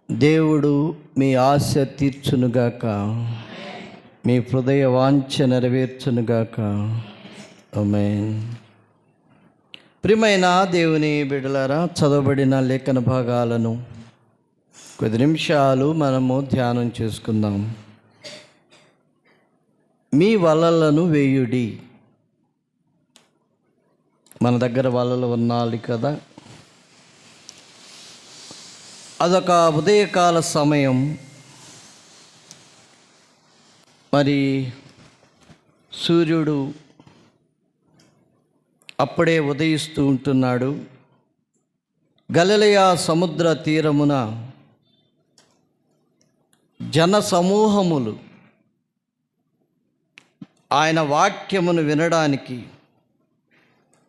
దేవుడు మీ ఆశ తీర్చునుగాక, మీ హృదయ వాంఛ నెరవేర్చునుగాక. ఆమేన్. ప్రియమైన దేవుని బిడ్డలారా, చదవబడిన లేఖన భాగాలను కొద్ది నిమిషాలు మనము ధ్యానం చేసుకుందాం. మీ వలలను వేయుడి. మన దగ్గర వలలు ఉన్నాయి కదా. అదొక ఉదయకాల సమయం. మరి సూర్యుడు అప్పుడే ఉదయిస్తూ ఉంటున్నాడు. గలిలయ సముద్ర తీరమున జన సమూహములు ఆయన వాక్యమును వినడానికి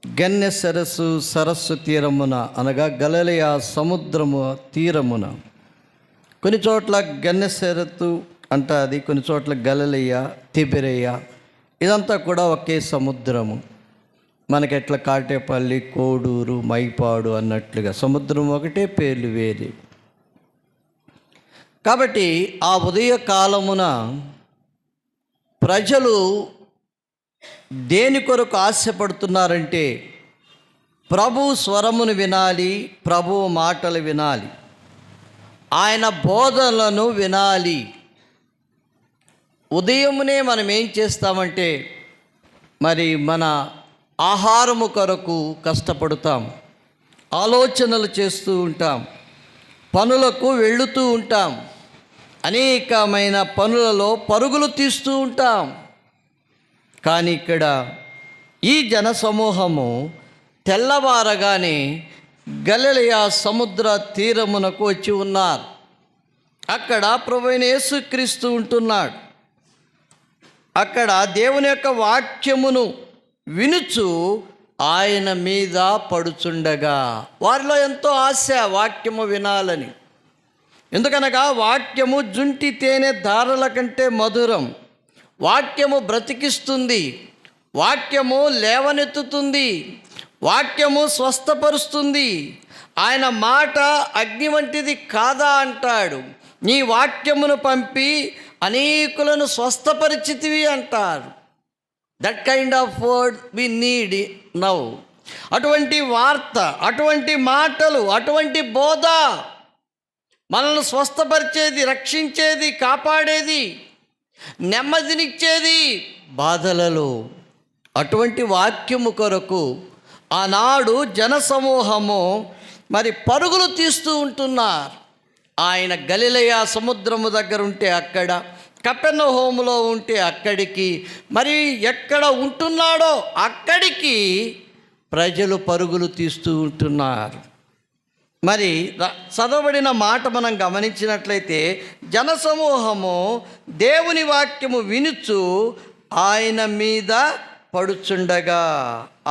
గెన్నెసరస్సు సరస్సు తీరమున, అనగా గలిలయ సముద్రము తీరమున, కొన్ని చోట్ల గెన్నెసరత్తు అంటాది, కొన్ని చోట్ల గలిలయ, తిబెరయ, ఇదంతా కూడా ఒకే సముద్రము. మనకి ఎట్లా కాటేపల్లి, కోడూరు, మైపాడు అన్నట్లుగా సముద్రం ఒకటే, పేర్లు వేరే. కాబట్టి ఆ ఉదయ కాలమున ప్రజలు దేని కొరకు ఆశపడుతున్నారంటే, ప్రభు స్వరమును వినాలి, ప్రభు మాటలు వినాలి, ఆయన బోధనలను వినాలి. ఉదయమునే మనం ఏం చేస్తామంటే, మరి మన ఆహారము కొరకు కష్టపడతాం, ఆలోచనలు చేస్తూ ఉంటాం, పనులకు వెళుతూ ఉంటాం, అనేకమైన పనులలో పరుగులు తీస్తూ ఉంటాం. కానీ ఇక్కడ ఈ జనసమూహము తెల్లవారగానే గలిలయ సముద్ర తీరమునకు వచ్చి ఉన్నారు. అక్కడ ప్రభువైన యేసుక్రీస్తు ఉంటున్నాడు. అక్కడ దేవుని యొక్క వాక్యమును వినుచు ఆయన మీద పడుచుండగా వారిలో ఎంతో ఆశ వాక్యము వినాలని. ఎందుకనగా వాక్యము జుంటి తేనె ధారల కంటే మధురం. వాక్యము బ్రతికిస్తుంది, వాక్యము లేవనెత్తుతుంది, వాక్యము స్వస్థపరుస్తుంది. ఆయన మాట అగ్ని వంటిది కాదా అంటాడు. నీ వాక్యమును పంపి అనేకులను స్వస్థపరిచితివి అంటారు. That kind of word we need now. అటువంటి వార్త, అటువంటి మాటలు, అటువంటి బోధ మనల్ని స్వస్థపరిచేది, రక్షించేది, కాపాడేది, నెమ్మదినిచ్చేది బాధలలో. అటువంటి వాక్యము కొరకు ఆనాడు జనసమూహము మరి పరుగులు తీస్తూ ఉంటున్నారు. ఆయన గలిలయ సముద్రము దగ్గర ఉంటే అక్కడ, కపెర్నహూములో ఉంటే అక్కడికి, మరి ఎక్కడ ఉంటున్నాడో అక్కడికి ప్రజలు పరుగులు తీస్తూ ఉంటున్నారు. మరి చదవబడిన మాట మనం గమనించినట్లయితే, జనసమూహము దేవుని వాక్యము వినుచు ఆయన మీద పడుచుండగా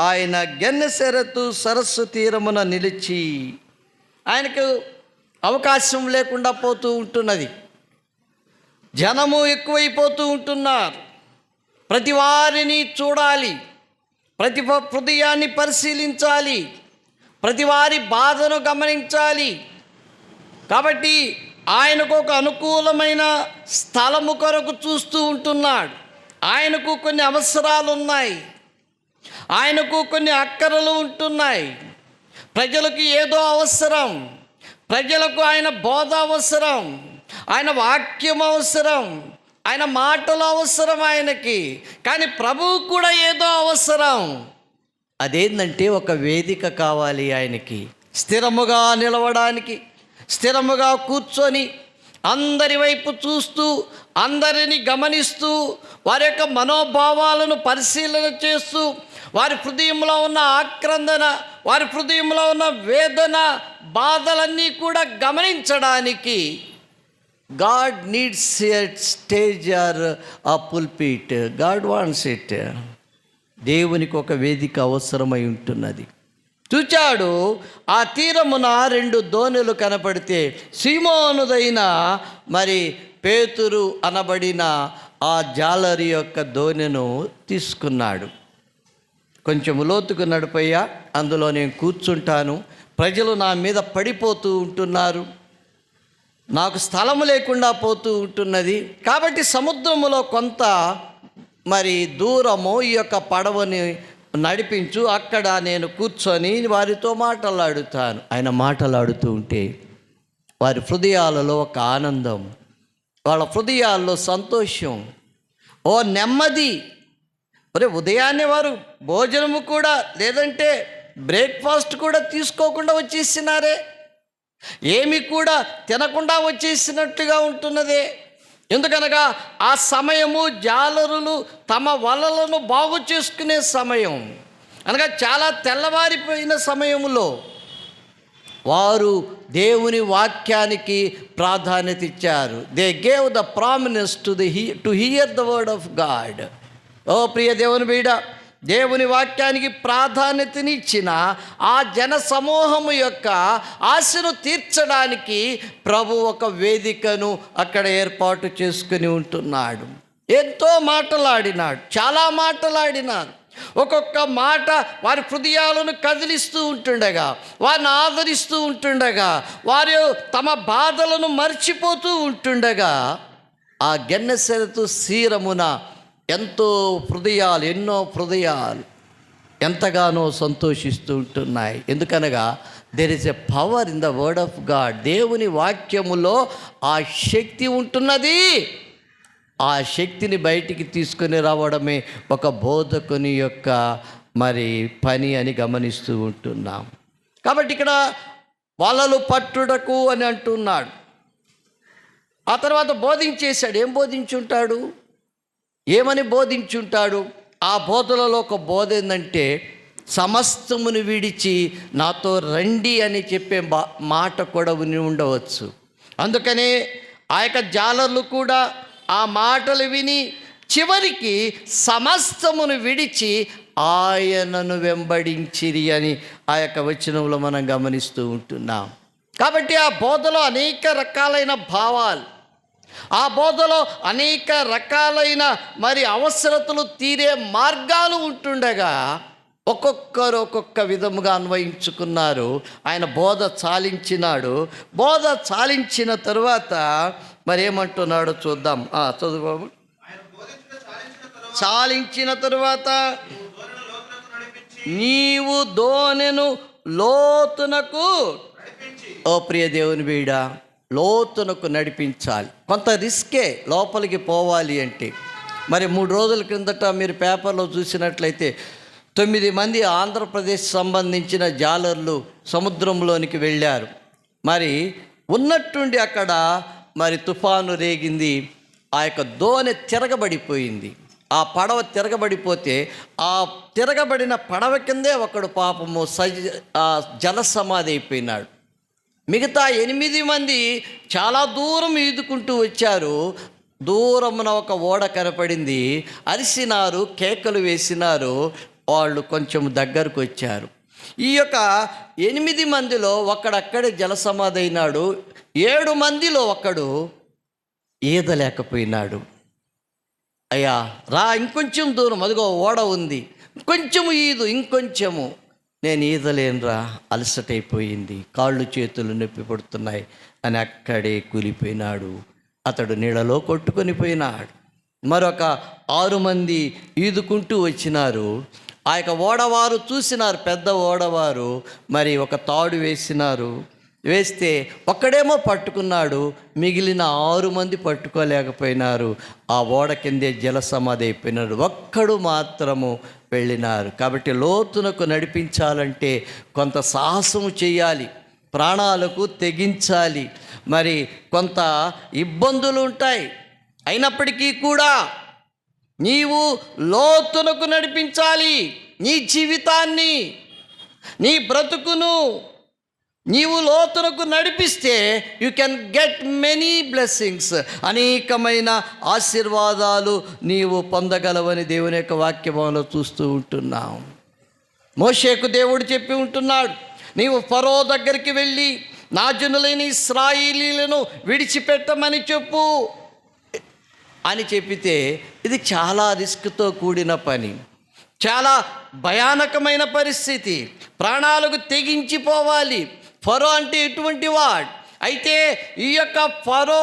ఆయన గెన్నెసరత్తు సరస్సు తీరమున నిలిచి, ఆయనకు అవకాశం లేకుండా పోతూ ఉంటున్నది. జనము ఎక్కువైపోతూ ఉంటున్నారు. ప్రతి వారిని చూడాలి, ప్రతి హృదయాన్ని పరిశీలించాలి, ప్రతి వారి బాధను గమనించాలి. కాబట్టి ఆయనకు ఒక అనుకూలమైన స్థలము కొరకు చూస్తూ ఉంటున్నాడు. ఆయనకు కొన్ని అవసరాలు ఉన్నాయి, ఆయనకు కొన్ని అక్కరలు ఉంటున్నాయి. ప్రజలకు ఏదో అవసరం, ప్రజలకు ఆయన బోధ అవసరం, ఆయన వాక్యం అవసరం, ఆయన మాటలు అవసరం ఆయనకి. కానీ ప్రభువు కూడా ఏదో అవసరం. అదేంటంటే ఒక వేదిక కావాలి ఆయనకి, స్థిరముగా నిలవడానికి, స్థిరముగా కూర్చొని అందరి వైపు చూస్తూ, అందరిని గమనిస్తూ, వారి యొక్క మనోభావాలను పరిశీలన చేస్తూ, వారి హృదయంలో ఉన్న ఆక్రందన, వారి హృదయంలో ఉన్న వేదన, బాధలన్నీ కూడా గమనించడానికి God needs a stage or a pulpit. God wants it. దేవునికి ఒక వేదిక అవసరమై ఉంటున్నది. చూచాడు, ఆ తీరమున 2 దోణులు కనపడితే సీమోనుదైన మరి పేతురు అనబడిన ఆ జాలరి యొక్క దోణెను తీసుకున్నాడు. కొంచెం లోతుకు నడిపోయా, అందులో నేను కూర్చుంటాను, ప్రజలు నా మీద పడిపోతూ ఉంటున్నారు, నాకు స్థలము లేకుండా పోతూ ఉంటున్నది. కాబట్టి సముద్రములో కొంత మరి దూరము ఈ యొక్క పడవని నడిపించు, అక్కడ నేను కూర్చొని వారితో మాటలాడుతాను. ఆయన మాటలాడుతూ ఉంటే వారి హృదయాలలో ఒక ఆనందం, వాళ్ళ హృదయాల్లో సంతోషం, ఓ నెమ్మది. ఉదయాన్నే వారు భోజనము కూడా లేదంటే బ్రేక్ఫాస్ట్ కూడా తీసుకోకుండా వచ్చేసినారే, ఏమి కూడా తినకుండా వచ్చేసినట్టుగా ఉంటున్నదే. ఎందుకనగా ఆ సమయము జాలరులు తమ వలలను బాగు చేసుకునే సమయం, అనగా చాలా తెల్లవారిపోయిన సమయంలో వారు దేవుని వాక్యానికి ప్రాధాన్యత ఇచ్చారు. They gave the promise to hear the word of God. ఓ ప్రియ దేవుని బిడ్డ, దేవుని వాక్యానికి ప్రాధాన్యతనిచ్చిన ఆ జన సమూహము యొక్క ఆశను తీర్చడానికి ప్రభు ఒక వేదికను అక్కడ ఏర్పాటు చేసుకుని ఉంటున్నాడు. ఎంతో మాటలాడినాడు, చాలా మాటలాడినారు. ఒక్కొక్క మాట వారి హృదయాలను కదిలిస్తూ ఉంటుండగా, వారిని ఆదరిస్తూ ఉంటుండగా, వారు తమ బాధలను మర్చిపోతూ ఉంటుండగా ఆ గెన్నెసెరతు తీరమున ఎన్నో హృదయాలు ఎంతగానో సంతోషిస్తూ ఉంటున్నాయి. ఎందుకనగా there is a power in the word of God. దేవుని వాక్యములో ఆ శక్తి ఉంటున్నది. ఆ శక్తిని బయటికి తీసుకొని రావడమే ఒక బోధకుని యొక్క మరి పని అని గమనిస్తూ ఉంటున్నాం. కాబట్టి ఇక్కడ వలలు పట్టుటకు అని అంటున్నాడు. ఆ తర్వాత బోధించేశాడు. ఏం బోధించుంటాడు, ఏమని బోధించుంటాడు? ఆ బోధలలో ఒక బోధ ఏంటంటే, సమస్తమును విడిచి నాతో రండి అని చెప్పే మాట కూడా విని ఉండవచ్చు. అందుకనే ఆ యొక్క జాలర్లు కూడా ఆ మాటలు విని చివరికి సమస్తమును విడిచి ఆయనను వెంబడించిరి అని ఆ యొక్క వచనంలో మనం గమనిస్తూ ఉంటున్నాం. కాబట్టి ఆ బోధలో అనేక రకాలైన భావాలు, ఆ బోధలో అనేక రకాలైన మరి అవసరతలు తీరే మార్గాలు ఉంటుండగా ఒక్కొక్కరు ఒక్కొక్క విధముగా అన్వయించుకున్నారు. ఆయన బోధ చాలించినాడు. బోధ చాలించిన తరువాత మరి ఏమంటున్నాడో చూద్దాం. చదువు బాబు. చాలించిన తరువాత నీవు దోణెను లోతునకు, ఓ ప్రియ దేవుని బిడ్డ, లోతునకు నడిపించాలి. కొంత రిస్కే లోపలికి పోవాలి అంటే. మరి 3 రోజుల క్రిందట మీరు పేపర్లో చూసినట్లయితే 9 మంది ఆంధ్రప్రదేశ్ సంబంధించిన జాలర్లు సముద్రంలోనికి వెళ్ళారు. మరి ఉన్నట్టుండి అక్కడ మరి తుఫాను రేగింది. ఆ యొక్క దోణి తిరగబడిపోయింది. ఆ పడవ తిరగబడిపోతే ఆ తిరగబడిన పడవ కిందే ఒకడు పాపము జలసమాధి అయిపోయినాడు. మిగతా 8 మంది చాలా దూరం ఈదుకుంటూ వచ్చారు. దూరమున ఒక ఓడ కనపడింది. అరిసినారు, కేకలు వేసినారు. వాళ్ళు కొంచెం దగ్గరకు వచ్చారు. ఈ యొక్క 8 మందిలో ఒకడక్కడే జలసమాధి అయినాడు. 7 మందిలో ఒకడు ఈదలేకపోయినాడు. అయ్యా రా, ఇంకొంచెం దూరం, అదిగో ఓడ ఉంది, ఇంకొంచెము ఈదు, ఇంకొంచెము. నేను ఈదలేనురా, అలసటైపోయింది, కాళ్ళు చేతులు నొప్పి పడుతున్నాయి అని అక్కడే కూలిపోయినాడు. అతడు నీళ్ళలో కొట్టుకొని పోయినాడు. మరొక 6 మంది ఈదుకుంటూ వచ్చినారు. ఆ యొక్క ఓడవారు చూసినారు, పెద్ద ఓడవారు. మరి ఒక తాడు వేసినారు. వేస్తే ఒక్కడేమో పట్టుకున్నాడు, మిగిలిన 6 మంది పట్టుకోలేకపోయినారు. ఆ ఓడ కిందే జలసమాధి అయిపోయినాడు. ఒక్కడు మాత్రము వెళ్ళినారు. కాబట్టి లోతునకు నడిపించాలంటే కొంత సాహసము చేయాలి, ప్రాణాలకు తెగించాలి. మరి కొంత ఇబ్బందులు ఉంటాయి. అయినప్పటికీ కూడా నీవు లోతునకు నడిపించాలి. నీ జీవితాన్ని, నీ బ్రతుకును నీవు లోతునకు నడిపిస్తే you can get many blessings. అనేకమైన ఆశీర్వాదాలు నీవు పొందగలవని దేవుని యొక్క వాక్యంలో చూస్తూ ఉంటున్నాం. మోషేకు దేవుడు చెప్పి ఉంటున్నాడు, నీవు ఫరో దగ్గరికి వెళ్ళి నా జనులైన ఇశ్రాయేలీయులను విడిచిపెట్టమని చెప్పు అని చెప్పితే, ఇది చాలా రిస్క్తో కూడిన పని, చాలా భయానకమైన పరిస్థితి. ప్రాణాలకు తెగించిపోవాలి. ఫరో అంటే ఎటువంటి వాడు? అయితే ఈ యొక్క ఫరో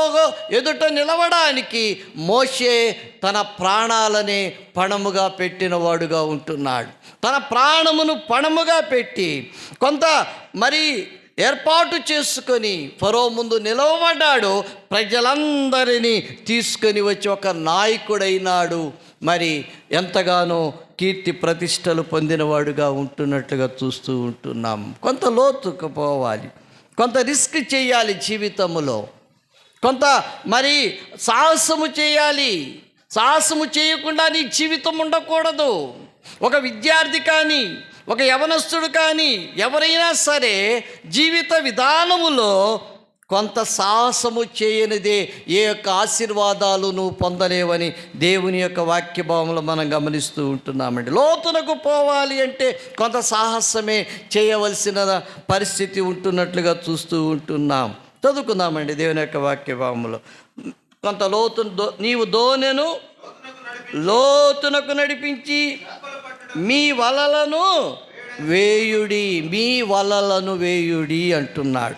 ఎదుట నిలవడానికి మోషే తన ప్రాణాలని పణముగా పెట్టినవాడుగా ఉంటున్నాడు. తన ప్రాణమును పణముగా పెట్టి కొంత మరి ఏర్పాటు చేసుకొని ఫరో ముందు నిలవబడ్డాడు. ప్రజలందరినీ తీసుకొని వచ్చి ఒక నాయకుడైనాడు. మరి ఎంతగానో కీర్తి ప్రతిష్టలు పొందినవాడుగా ఉంటున్నట్లుగా చూస్తూ ఉంటున్నాం. కొంత లోతుకు పోవాలి, కొంత రిస్క్ చేయాలి జీవితంలో, కొంత మరి సాహసము చేయాలి. సాహసము చేయకుండా నీ జీవితం ఉండకూడదు. ఒక విద్యార్థి కానీ, ఒక యవనస్తుడు కానీ, ఎవరైనా సరే జీవిత విధానములో కొంత సాహసము చేయనిదే ఏ యొక్క ఆశీర్వాదాలు నువ్వు పొందలేవని దేవుని యొక్క వాక్య భావములు మనం గమనిస్తూ ఉంటున్నామండి. లోతునకు పోవాలి అంటే కొంత సాహసమే చేయవలసిన పరిస్థితి ఉంటున్నట్లుగా చూస్తూ ఉంటున్నాం. చదువుకుందామండి దేవుని యొక్క వాక్య భావములు. కొంత నీవు దోణెను లోతునకు నడిపించి మీ వలలను వేయుడి, మీ వలలను వేయుడి అంటున్నాడు.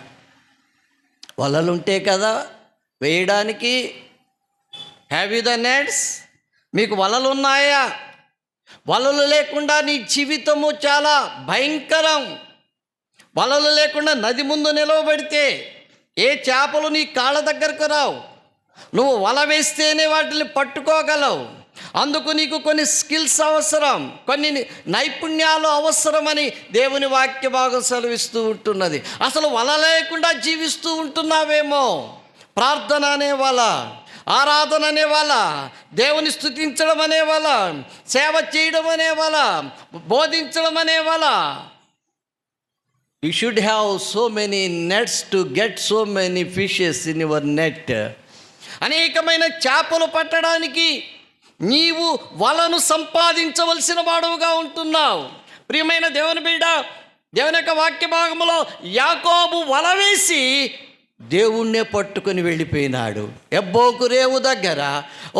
వలలుంటే కదా వేయడానికి. Have you the nets? మీకు వలలు ఉన్నాయా? వలలు లేకుండా నీ జీవితము చాలా భయంకరం. వలలు లేకుండా నది ముందు నిలవబడితే ఏ చేపలు నీ కాళ్ళ దగ్గరకు రావు. నువ్వు వల వేస్తేనే వాటిని పట్టుకోగలవు. అందుకు నీకు కొన్ని స్కిల్స్ అవసరం, కొన్ని నైపుణ్యాలు అవసరమని దేవుని వాక్య భాగం సెలవిస్తూ ఉంటున్నది. అసలు వల లేకుండా జీవిస్తూ ఉంటున్నావేమో. ప్రార్థన అనే వల, ఆరాధన అనే వల, దేవుని స్తుతించడం అనే వల, సేవ చేయడం అనే వల, బోధించడం అనే వల. You should have so many nets to get so many fishes in your net. అనేకమైన చేపలు పట్టడానికి నీవు వలను సంపాదించవలసిన వాడుగా ఉంటున్నావు. ప్రియమైన దేవుని బిడ్డ, దేవుని యొక్క వాక్య భాగంలో యాకోబు వల వేసి దేవుణ్ణే పట్టుకొని వెళ్ళిపోయినాడు. ఎబ్బోకు రేవు దగ్గర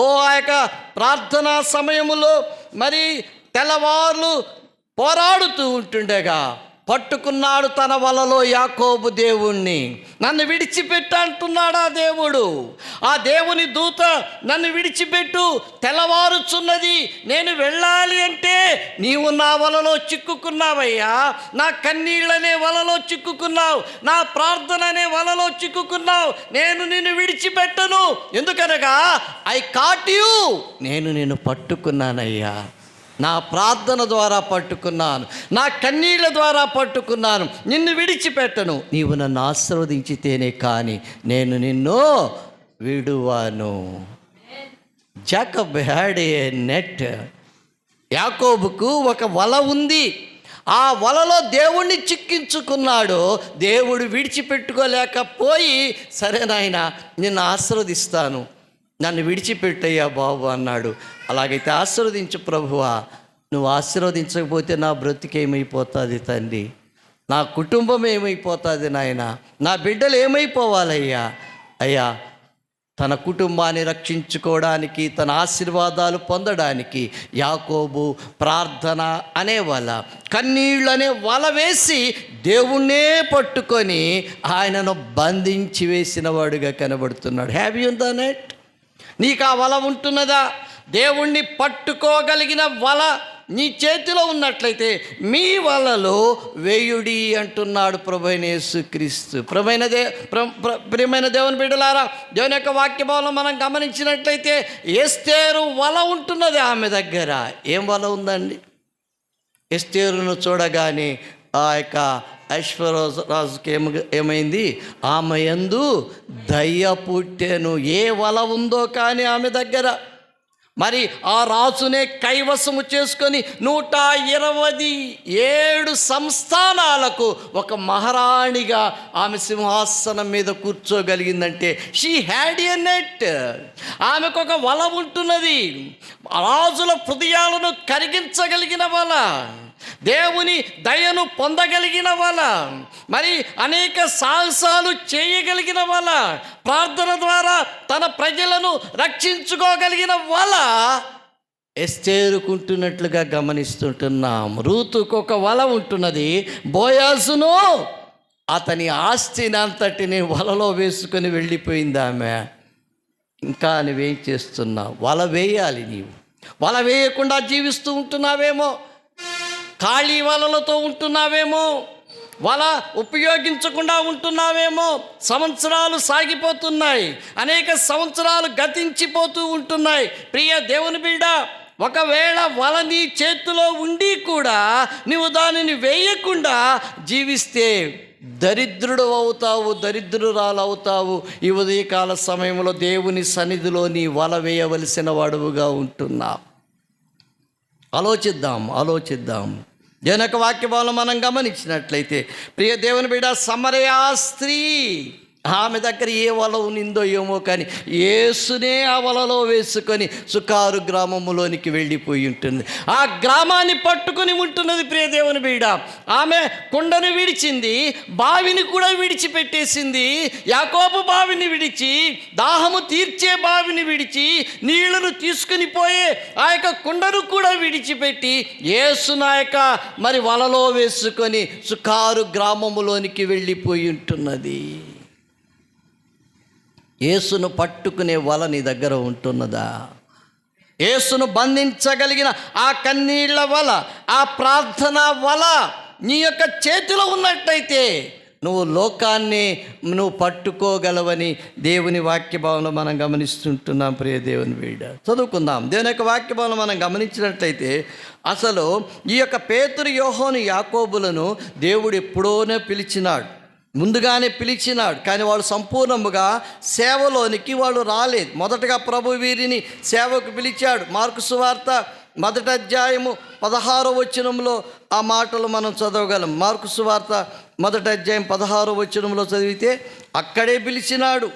ఆ యొక్క ప్రార్థనా సమయములో మరి తెల్లవార్లు పోరాడుతూ ఉంటుండగా పట్టుకున్నాడు తన వలలో యాకోబు దేవుణ్ణి. నన్ను విడిచిపెట్టు అంటున్నాడు ఆ దేవుడు. ఆ దేవుని దూత నన్ను విడిచిపెట్టు, తెల్లవారుచున్నది, నేను వెళ్ళాలి అంటే నీవు నా వలలో చిక్కుకున్నావయ్యా. నా కన్నీళ్ళనే వలలో చిక్కుకున్నావు, నా ప్రార్థన అనే వలలో చిక్కుకున్నావు. నేను నిన్ను విడిచిపెట్టను. ఎందుకనగా ఐ కాట్ యూ, నేను నిన్ను పట్టుకున్నానయ్యా. నా ప్రార్థన ద్వారా పట్టుకున్నాను, నా కన్నీళ్ళ ద్వారా పట్టుకున్నాను. నిన్ను విడిచిపెట్టను. నీవు నన్ను ఆశీర్వదించితేనే కానీ నేను నిన్ను విడువాను. Jacob had a net. యాకోబుకు ఒక వల ఉంది. ఆ వలలో దేవుణ్ణి చిక్కించుకున్నాడు. దేవుడు విడిచిపెట్టుకోలేకపోయి, సరే నాయనా నిన్ను ఆశీర్వదిస్తాను, నన్ను విడిచిపెట్టయ్యా బాబు అన్నాడు. అలాగైతే ఆశీర్వదించు ప్రభువా. నువ్వు ఆశీర్వదించకపోతే నా బ్రతికేమైపోతుంది తండ్రి, నా కుటుంబం ఏమైపోతుంది నాయన, నా బిడ్డలు ఏమైపోవాలయ్యా. అయ్యా తన కుటుంబాన్ని రక్షించుకోవడానికి, తన ఆశీర్వాదాలు పొందడానికి యాకోబు ప్రార్థన అనే వల, కన్నీళ్ళు అనే వల వేసి దేవుణ్ణే పట్టుకొని ఆయనను బంధించి వేసిన వాడుగా కనబడుతున్నాడు. Have you the net? నీకు ఆ వల ఉంటున్నదా? దేవుణ్ణి పట్టుకోగలిగిన వల నీ చేతిలో ఉన్నట్లయితే మీ వలలో వేయుడి అంటున్నాడు ప్రభువైన యేసుక్రీస్తు. ప్రియమైన దేవుని బిడ్డలారా, దేవుని యొక్క వాక్యభావం మనం గమనించినట్లయితే ఎస్తేరు వల ఉంటున్నది ఆమె దగ్గర. ఏం వల ఉందండి? ఎస్తేరును చూడగానే ఆ యొక్క ఐశ్వర్యరాజుకి ఏమైంది? ఆమె యందు దయ పుట్టెను. ఏ వల ఉందో కానీ ఆమె దగ్గర. మరి ఆ రాజునే కైవసము చేసుకొని 127 సంస్థానాలకు ఒక మహారాణిగా ఆమె సింహాసనం మీద కూర్చోగలిగిందంటే షీ హ్యాడ్ ఎ నెట్. ఆమెకు ఒక వల ఉంటున్నది. రాజుల హృదయాలను కరిగించగలిగిన వల, దేవుని దయను పొందగలిగిన వల, మరి అనేక సాహసాలు చేయగలిగిన వల, ప్రార్థన ద్వారా తన ప్రజలను రక్షించుకోగలిగిన వల ఎస్తేరుకుంటున్నట్లుగా గమనిస్తుంటున్నాం. రూతుకు ఒక వల ఉంటున్నది. బోయాజును అతని ఆస్తిని అంతటిని వలలో వేసుకొని వెళ్ళిపోయింది ఆమె. ఇంకా నువ్వేం చేస్తున్నావు? వల వేయాలి. నీవు వల వేయకుండా జీవిస్తూ ఉంటున్నావేమో, ఖాళీ వలలతో ఉంటున్నావేమో, వల ఉపయోగించకుండా ఉంటున్నావేమో. సంవత్సరాలు సాగిపోతున్నాయి, అనేక సంవత్సరాలు గతించిపోతూ ఉంటున్నాయి. ప్రియ దేవుని బిడ్డ, ఒకవేళ వల నీ చేతిలో ఉండి కూడా నువ్వు దానిని వేయకుండా జీవిస్తే దరిద్రుడు అవుతావు, దరిద్రురాలు అవుతావు. ఈ ఉదయకాల సమయంలో దేవుని సన్నిధిలో నీ వల వేయవలసిన వాడువుగా ఉంటున్నావు. ఆలోచిద్దాం. దేవుని యొక్క వాక్యభావం మనం గమనించినట్లయితే, ప్రియ దేవుని బిడ్డ, సమరయ స్త్రీ, ఆమె దగ్గర ఏ వల ఉన్నిందో ఏమో, కానీ యేసునే ఆ వలలో వేసుకొని సుకారు గ్రామములోనికి వెళ్ళిపోయి ఉంటుంది. ఆ గ్రామాన్ని పట్టుకుని ఉంటున్నది. ప్రియ దేవుని బిడ్డ, ఆమె కుండను విడిచింది, బావిని కూడా విడిచిపెట్టేసింది. యాకోబు బావిని విడిచి, దాహము తీర్చే బావిని విడిచి, నీళ్లను తీసుకుని పోయే ఆ యొక్క కుండను కూడా విడిచిపెట్టి యేసును ఆ యొక్క మరి వలలో వేసుకొని సుకారు గ్రామములోనికి వెళ్ళిపోయి ఉంటున్నది. యేసును పట్టుకునే వల నీ దగ్గర ఉంటున్నదా? యేసును బంధించగలిగిన ఆ కన్నీళ్ల వల, ఆ ప్రార్థన వల నీ యొక్క చేతిలో ఉన్నట్టయితే నువ్వు లోకాన్ని పట్టుకోగలవని దేవుని వాక్యభావంలో మనం గమనిస్తుంటున్నాం. ప్రియ దేవుని బిడ్డ, చదువుకుందాం. దేవుని యొక్క వాక్యభావంలో మనం గమనించినట్లయితే, అసలు ఈ యొక్క పేతురు, యోహాను, యాకోబులను దేవుడు ఎప్పుడోనే ముందుగానే పిలిచినాడు. కానీ వాళ్ళు సంపూర్ణముగా సేవలోనికి వాళ్ళు రాలేదు. మొదటగా ప్రభు వీరిని సేవకు పిలిచాడు. మార్కు సువార్త 1వ అధ్యాయము 16వ వచనంలో ఆ మాటలు మనం చదవగలం. మార్కు సువార్త 1వ అధ్యాయం 16వ వచనంలో చదివితే అక్కడే పిలిచినాడు.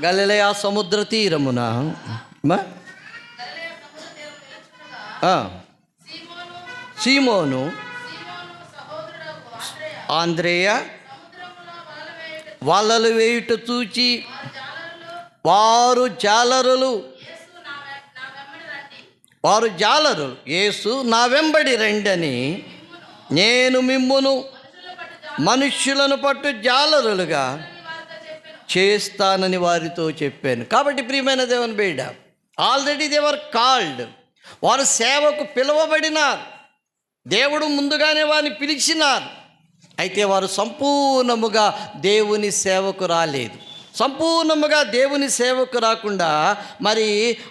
గలిలయ సముద్ర తీరమున సీమోను, ఆంద్రేయ వలలు వేయుట చూచి వారు జాలరులు, యేసు నా వెంబడి రండని నేను మిమ్మును మనుష్యులను పట్టు జాలరులుగా చేస్తానని వారితో చెప్పాను. కాబట్టి ప్రియమైన దేవుని బిడ్డ, ఆల్రెడీ దే వర్ కాల్డ్, వారు సేవకు పిలువబడినారు. దేవుడు ముందుగానే వారిని పిలిచినారు. అయితే వారు సంపూర్ణముగా దేవుని సేవకు రాలేదు. సంపూర్ణముగా దేవుని సేవకు రాకుండా మరి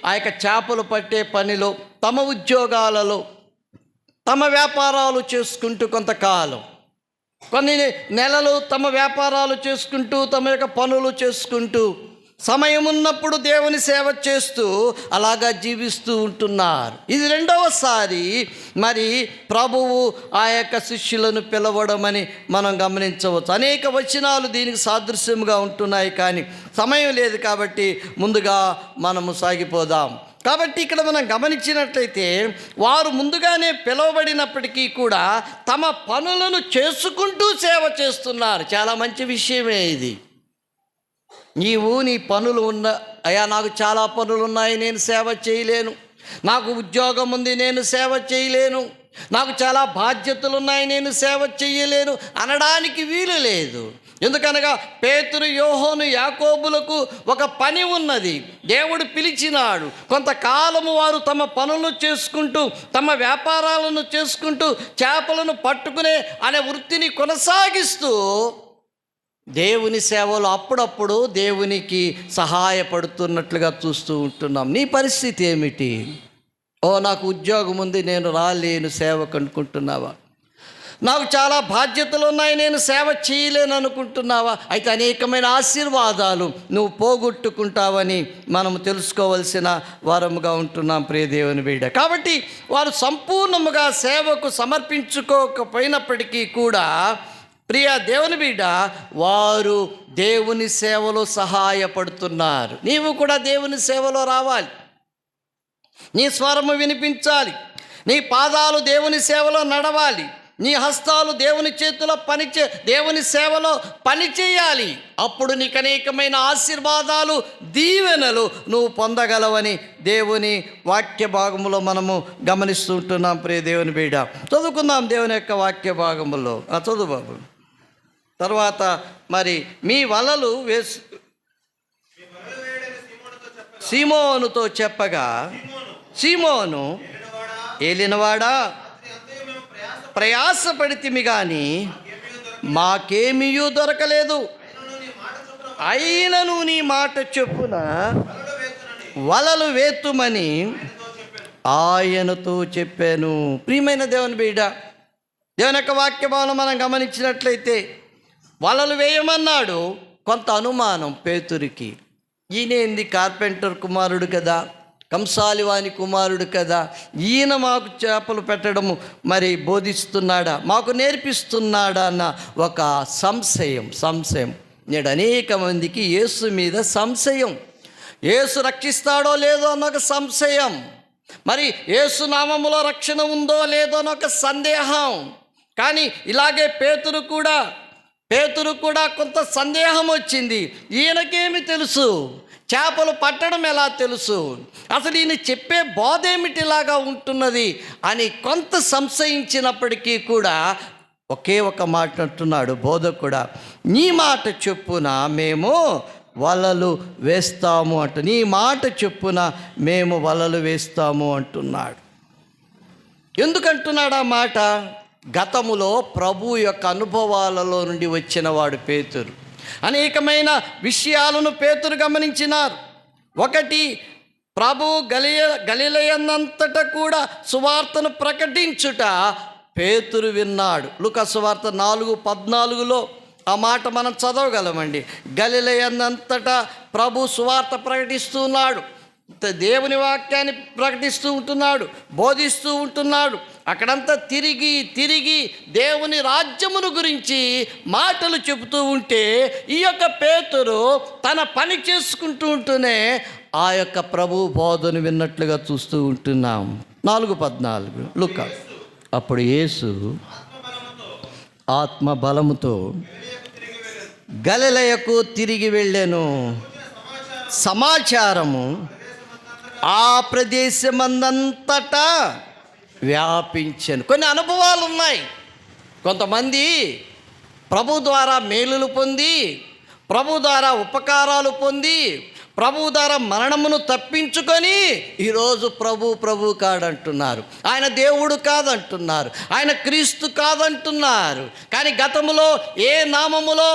ఆ యొక్క చేపలు పట్టే పనిలో, తమ ఉద్యోగాలలో, తమ వ్యాపారాలు చేసుకుంటూ కొంతకాలం, కొన్ని నెలలు తమ వ్యాపారాలు చేసుకుంటూ, తమ యొక్క పనులు చేసుకుంటూ, సమయం ఉన్నప్పుడు దేవుని సేవ చేస్తూ అలాగా జీవిస్తూ ఉంటున్నారు. ఇది రెండవసారి మరి ప్రభువు ఆ యొక్క శిష్యులను పిలవడమని మనం గమనించవచ్చు. అనేక వచనాలు దీనికి సాదృశ్యముగా ఉంటున్నాయి, కానీ సమయం లేదు కాబట్టి ముందుగా మనము సాగిపోదాం. కాబట్టి ఇక్కడ మనం గమనించినట్లయితే, వారు ముందుగానే పిలువబడినప్పటికీ కూడా తమ పనులను చేసుకుంటూ సేవ చేస్తున్నారు. చాలా మంచి విషయమే ఇది. నీవు నీ పనులు అయ్యా నాకు చాలా పనులు ఉన్నాయి, నేను సేవ చేయలేను, నాకు ఉద్యోగం ఉంది, నేను సేవ చేయలేను, నాకు చాలా బాధ్యతలు ఉన్నాయి, నేను సేవ చేయలేను అనడానికి వీలు లేదు. ఎందుకనగా పేతురు, యోహాను, యాకోబులకు ఒక పని ఉన్నది. దేవుడు పిలిచినాడు. కొంతకాలము వారు తమ పనులు చేసుకుంటూ, తమ వ్యాపారాలను చేసుకుంటూ, చేపలను పట్టుకునే అనే వృత్తిని కొనసాగిస్తూ దేవుని సేవలో అప్పుడప్పుడు దేవునికి సహాయపడుతున్నట్లుగా చూస్తూ ఉంటున్నాం. నీ పరిస్థితి ఏమిటి? నాకు ఉద్యోగం ఉంది, నేను రాలేను సేవకు అనుకుంటున్నావా? నాకు చాలా బాధ్యతలు ఉన్నాయి, నేను సేవ చేయలేను అనుకుంటున్నావా? అయితే అనేకమైన ఆశీర్వాదాలు నువ్వు పోగొట్టుకుంటావని మనం తెలుసుకోవలసిన వారముగా ఉంటున్నాం ప్రియ దేవుని బిడ్డ. కాబట్టి వారు సంపూర్ణముగా సేవకు సమర్పించుకోకపోయినప్పటికీ కూడా ప్రియ దేవుని బిడ్డ, వారు దేవుని సేవలో సహాయపడుతున్నారు. నీవు కూడా దేవుని సేవలో రావాలి. నీ స్వరము వినిపించాలి, నీ పాదాలు దేవుని సేవలో నడవాలి. నీ హస్తాలు దేవుని చేతిలో దేవుని సేవలో పని చేయాలి. అప్పుడు నీకు అనేకమైన ఆశీర్వాదాలు, దీవెనలు నువ్వు పొందగలవని దేవుని వాక్య భాగములో మనము గమనిస్తూ ఉంటున్నాం. ప్రియ దేవుని బిడ్డ, చదువుకుందాం దేవుని యొక్క వాక్య భాగములో. చదువు బాబు. తర్వాత మరి మీ వలలు సీమోనుతో చెప్పగా, సీమోను ఏలినవాడా, ప్రయాసపడితిమి కానీ మాకేమీయూ దొరకలేదు, అయినను నీ మాట చొప్పున వలలు వేతుమని ఆయనతో చెప్పాను. ప్రియమైన దేవుని బిడ్డ, దేవుని యొక్క వాక్య భావన మనం గమనించినట్లయితే వలలు వేయమన్నాడు. కొంత అనుమానం పేతురికి, ఈయనేంది కార్పెంటర్ కుమారుడు కదా, కంసాలివాని కుమారుడు కదా, ఈయన మాకు చేపలు పెట్టడము మరి బోధిస్తున్నాడా, మాకు నేర్పిస్తున్నాడా అన్న ఒక సంశయం. నేడు అనేక మందికి యేసు మీద సంశయం, యేసు రక్షిస్తాడో లేదో అన్న ఒక సంశయం, మరి యేసు నామములో రక్షణ ఉందో లేదో అన్న ఒక సందేహం. కానీ ఇలాగే పేతురు కూడా కొంత సందేహం వచ్చింది. ఈయనకేమి తెలుసు, చేపలు పట్టడం ఎలా తెలుసు, అసలు ఈయన చెప్పే బోధ ఏమిటిలాగా ఉంటున్నది అని కొంత సంశయించినప్పటికీ కూడా ఒకే ఒక మాట అంటున్నాడు బోధకుడా, నీ మాట చొప్పున మేము వలలు వేస్తాము అంట. నీ మాట చొప్పున మేము వలలు వేస్తాము అంటున్నాడు. ఎందుకంటున్నాడు ఆ మాట? గతములో ప్రభు యొక్క అనుభవాలలో నుండి వచ్చినవాడు పేతురు. అనేకమైన విషయాలను పేతురు గమనించినారు. ఒకటి, ప్రభు గలిలయనంతటా కూడా సువార్తను ప్రకటించుట పేతురు విన్నాడు. లూకా సువార్త 4:14 ఆ మాట మనం చదవగలమండి. గలిలయనంతటా ప్రభు సువార్త ప్రకటిస్తున్నాడు, దేవుని వాక్యాన్ని ప్రకటిస్తూ ఉంటున్నాడు, బోధిస్తూ ఉంటున్నాడు. అక్కడంతా తిరిగి దేవుని రాజ్యమును గురించి మాటలు చెబుతూ ఉంటే ఈ యొక్క పేతురు తన పని చేసుకుంటూ ఉంటూనే ఆ యొక్క ప్రభు బోధను విన్నట్లుగా చూస్తూ ఉంటున్నాం. 4:14 లూకా. అప్పుడు యేసు ఆత్మ బలముతో గలిలయకు తిరిగి వెళ్ళాను. సమాచారము ఆ ప్రదేశమందంతటా వ్యాపించాను. కొన్ని అనుభవాలు ఉన్నాయి. కొంతమంది ప్రభు ద్వారా మేలులు పొంది, ప్రభు ద్వారా ఉపకారాలు పొంది, ప్రభు ద్వారా మరణమును తప్పించుకొని ఈరోజు ప్రభు కాదంటున్నారు, ఆయన దేవుడు కాదంటున్నారు, ఆయన క్రీస్తు కాదంటున్నారు. కానీ గతములో ఏ నామములో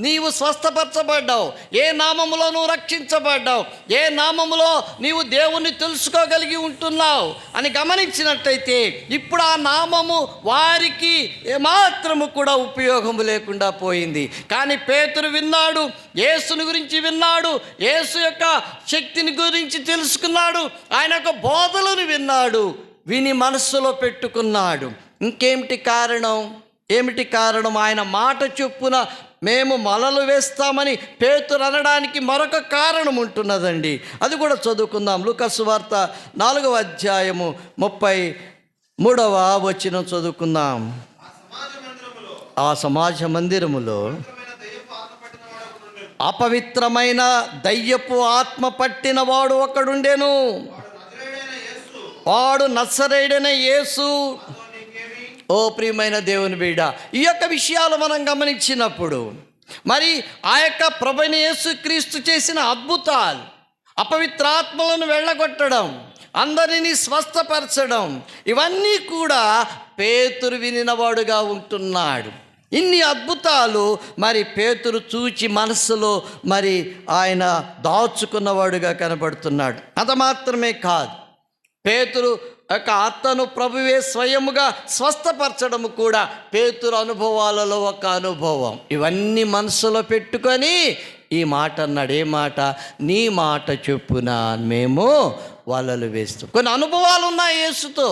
నీవు స్వస్థపరచబడ్డావు, ఏ నామములో నువ్వు రక్షించబడ్డావు, ఏ నామములో నీవు దేవుణ్ణి తెలుసుకోగలిగి ఉంటున్నావు అని గమనించినట్టయితే ఇప్పుడు ఆ నామము వారికి ఏమాత్రము కూడా ఉపయోగము లేకుండా పోయింది. కానీ పేతురు విన్నాడు, యేసుని గురించి విన్నాడు, యేసు యొక్క శక్తిని గురించి తెలుసుకున్నాడు, ఆయన యొక్క బోధలను విన్నాడు, విని మనస్సులో పెట్టుకున్నాడు. ఇంకేమిటి కారణం? ఆయన మాట చొప్పున మేము వలలు వేస్తామని పేతురు అనడానికి మరొక కారణం ఉంటున్నదండి. అది కూడా చదువుకుందాం. లూకా సువార్త 4:33 చదువుకుందాం. ఆ సమాజ మందిరములో అపవిత్రమైన దయ్యపు ఆత్మ పట్టిన వాడు ఒకడుండెను. వాడు నజరేయుడైన యేసు. ఓ ప్రియమైన దేవుని బిడ్డ, ఈ యొక్క విషయాలు మనం గమనించినప్పుడు మరి ఆ యొక్క ప్రభువైన యేసుక్రీస్తు చేసిన అద్భుతాలు, అపవిత్రాత్మలను వెళ్ళగొట్టడం, అందరినీ స్వస్థపరచడం, ఇవన్నీ కూడా పేతురు వినినవాడుగా ఉంటున్నాడు. ఇన్ని అద్భుతాలు మరి పేతురు చూచి మనస్సులో మరి ఆయన దాచుకున్నవాడుగా కనబడుతున్నాడు. అంత మాత్రమే కాదు, పేతురు యొక్క ఆత్మను ప్రభువే స్వయముగా స్వస్థపరచడము కూడా పేతురు అనుభవాలలో ఒక అనుభవం. ఇవన్నీ మనసులో పెట్టుకొని ఈ మాట అన్నాడు. ఏ మాట? నీ మాట చొప్పున మేము వలలు వేస్తాం. కొన్ని అనుభవాలు ఉన్నాయి యేసుతో,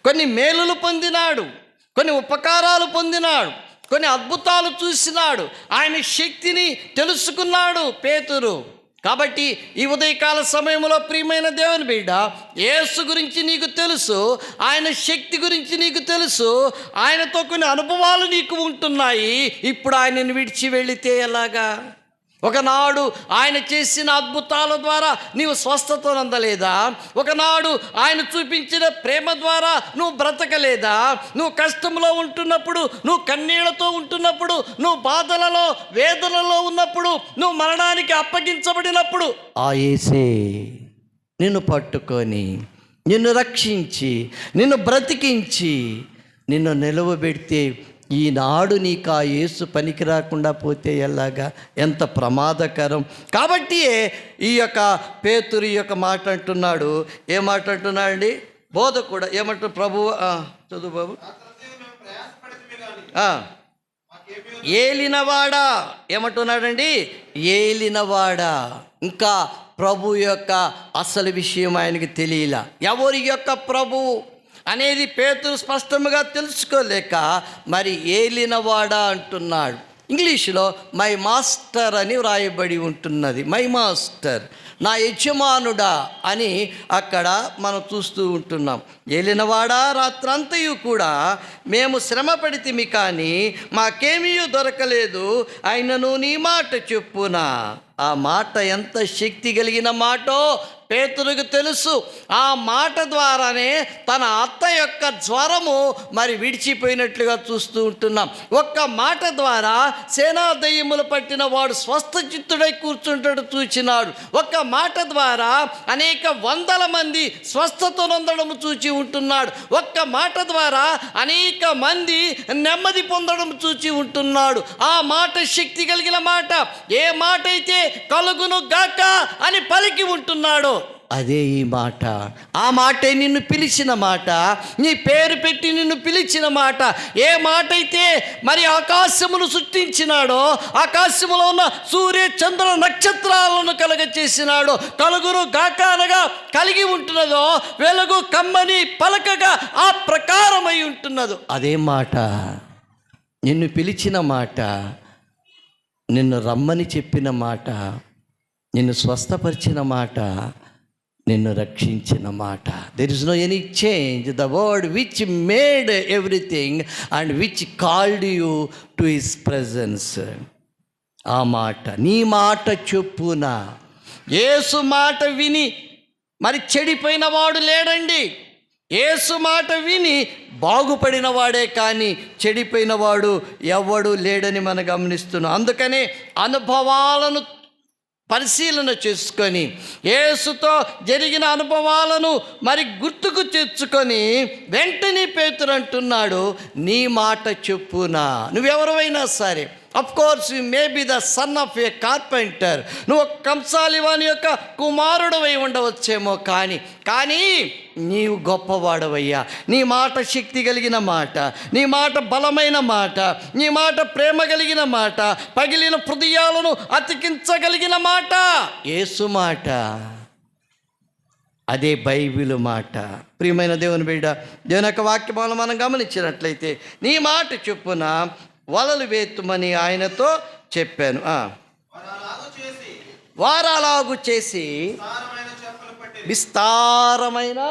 కొన్ని మేలులు పొందినాడు, కొన్ని ఉపకారాలు పొందినాడు, కొన్ని అద్భుతాలు చూసినాడు, ఆయన శక్తిని తెలుసుకున్నాడు పేతురు. కాబట్టి ఈ ఉదయకాల సమయంలో ప్రియమైన దేవుని బిడ్డ, యేసు గురించి నీకు తెలుసు, ఆయన శక్తి గురించి నీకు తెలుసు, ఆయనతో కొన్ని అనుభవాలు నీకు ఉంటున్నాయి. ఇప్పుడు ఆయనను విడిచి వెళితే ఎలాగా? ఒకనాడు ఆయన చేసిన అద్భుతాల ద్వారా నీవు స్వస్థత పొందలేదా? ఒకనాడు ఆయన చూపించిన ప్రేమ ద్వారా నువ్వు బ్రతకలేదా? నువ్వు కష్టంలో ఉంటున్నప్పుడు, నువ్వు కన్నీళ్లతో ఉంటున్నప్పుడు, నువ్వు బాధలలో వేదనలో ఉన్నప్పుడు, నువ్వు మరణానికి అప్పగించబడినప్పుడు ఆ యేసే నిన్ను పట్టుకొని, నిన్ను రక్షించి, నిన్ను బ్రతికించి, నిన్ను నిలవబెడితే ఈనాడు నీకు ఆ యేసు పనికి రాకుండా పోతే ఎలాగా? ఎంత ప్రమాదకరం. కాబట్టి ఈ యొక్క పేతురు ఈ యొక్క మాట అంటున్నాడు. ఏ మాట అంటున్నాడండి? బోధ కూడా ఏమంటారు ప్రభువు? చదువు బాబు. ఏలినవాడా ఏమంటున్నాడండి? ఏలినవాడా. ఇంకా ప్రభు యొక్క అసలు విషయం ఆయనకి తెలియలా. ఎవరి యొక్క ప్రభువు అనేది పేతురు స్పష్టంగా తెలుసుకోలేక మరి ఏలినవాడా అంటున్నాడు. ఇంగ్లీషులో మై మాస్టర్ అని వ్రాయబడి ఉంటున్నది. మై మాస్టర్, నా యజమానుడా అని అక్కడ మనం చూస్తూ ఉంటున్నాం. ఏలినవాడా, రాత్రంతయు కూడా మేము శ్రమ పడితిమి, కానీ మాకేమీ దొరకలేదు. అయినను నీ మాట చెప్పునా. ఆ మాట ఎంత శక్తి కలిగిన మాటో పేతురుకు తెలుసు. ఆ మాట ద్వారానే తన అత్త యొక్క జ్వరము మరి విడిచిపోయినట్లుగా చూస్తూ ఉంటున్నాం. ఒక్క మాట ద్వారా సేనా దయ్యములు పట్టిన వాడు స్వస్థచిత్తుడై కూర్చుంటాడు చూచినాడు. ఒక్క మాట ద్వారా అనేక వందల మంది స్వస్థత నొందడం చూచి ఉంటున్నాడు. ఒక్క మాట ద్వారా అనేక మంది నెమ్మది పొందడం చూచి ఉంటున్నాడు. ఆ మాట శక్తి కలిగిన మాట. ఏ మాట అయితే కలుగును గాక అని పలికి ఉంటున్నాడు, అదే ఈ మాట. ఆ మాటే నిన్ను పిలిచిన మాట, నీ పేరు పెట్టి నిన్ను పిలిచిన మాట. ఏ మాట అయితే మరి ఆకాశమును సృష్టించినాడో, ఆకాశములో ఉన్న సూర్య చంద్ర నక్షత్రాలను కలుగచేసినాడో, కలుగును గాక అనగా కలిగి ఉంటున్నదో, వెలుగు కమ్మని పలకగా ఆ ప్రకారమై ఉంటున్నదో అదే మాట. నిన్ను పిలిచిన మాట, నిన్ను రమ్మని చెప్పిన మాట, నిన్ను స్వస్థపరిచిన మాట, నిన్ను రక్షించిన మాట. There is no any change. The word which made everything and which called you to his presence. ఆ మాట, నీ మాట చొప్పున. యేసు మాట విని మరి చెడిపోయిన వాడు లేడండి. యేసు మాట విని బాగుపడిన వాడే కానీ చెడిపోయిన వాడు ఎవడు లేడని మనం గమనిస్తున్నాం. అందుకనే అనుభవాలను పరిశీలన చేసుకొని, యేసుతో జరిగిన అనుభవాలను మరి గుర్తుకు తెచ్చుకొని వెంటనే పేతురు అంటున్నాడు, నీ మాట చెప్పునా. నువ్వెవరైనా సరే, of course you may be the son of A carpenter, నువ్వు కంసాలివాని యొక్క కుమారుడవై ఉండవచ్చేమో, కానీ నీవు గొప్పవాడవయ్యా. నీ మాట శక్తి కలిగిన మాట, నీ మాట బలమైన మాట, నీ మాట ప్రేమ కలిగిన మాట, పగిలిన హృదయాలను అతికించగలిగిన మాట యేసు మాట. అదే బైబిల్ మాట. ప్రియమైన దేవుని బిడ్డ, దేవుని యొక్క వాక్యములను మనం గమనించినట్లయితే, నీ మాట చొప్పున వలలు వేతుమని ఆయనతో చెప్పాను. వారు అలాగు చేసి విస్తారమైన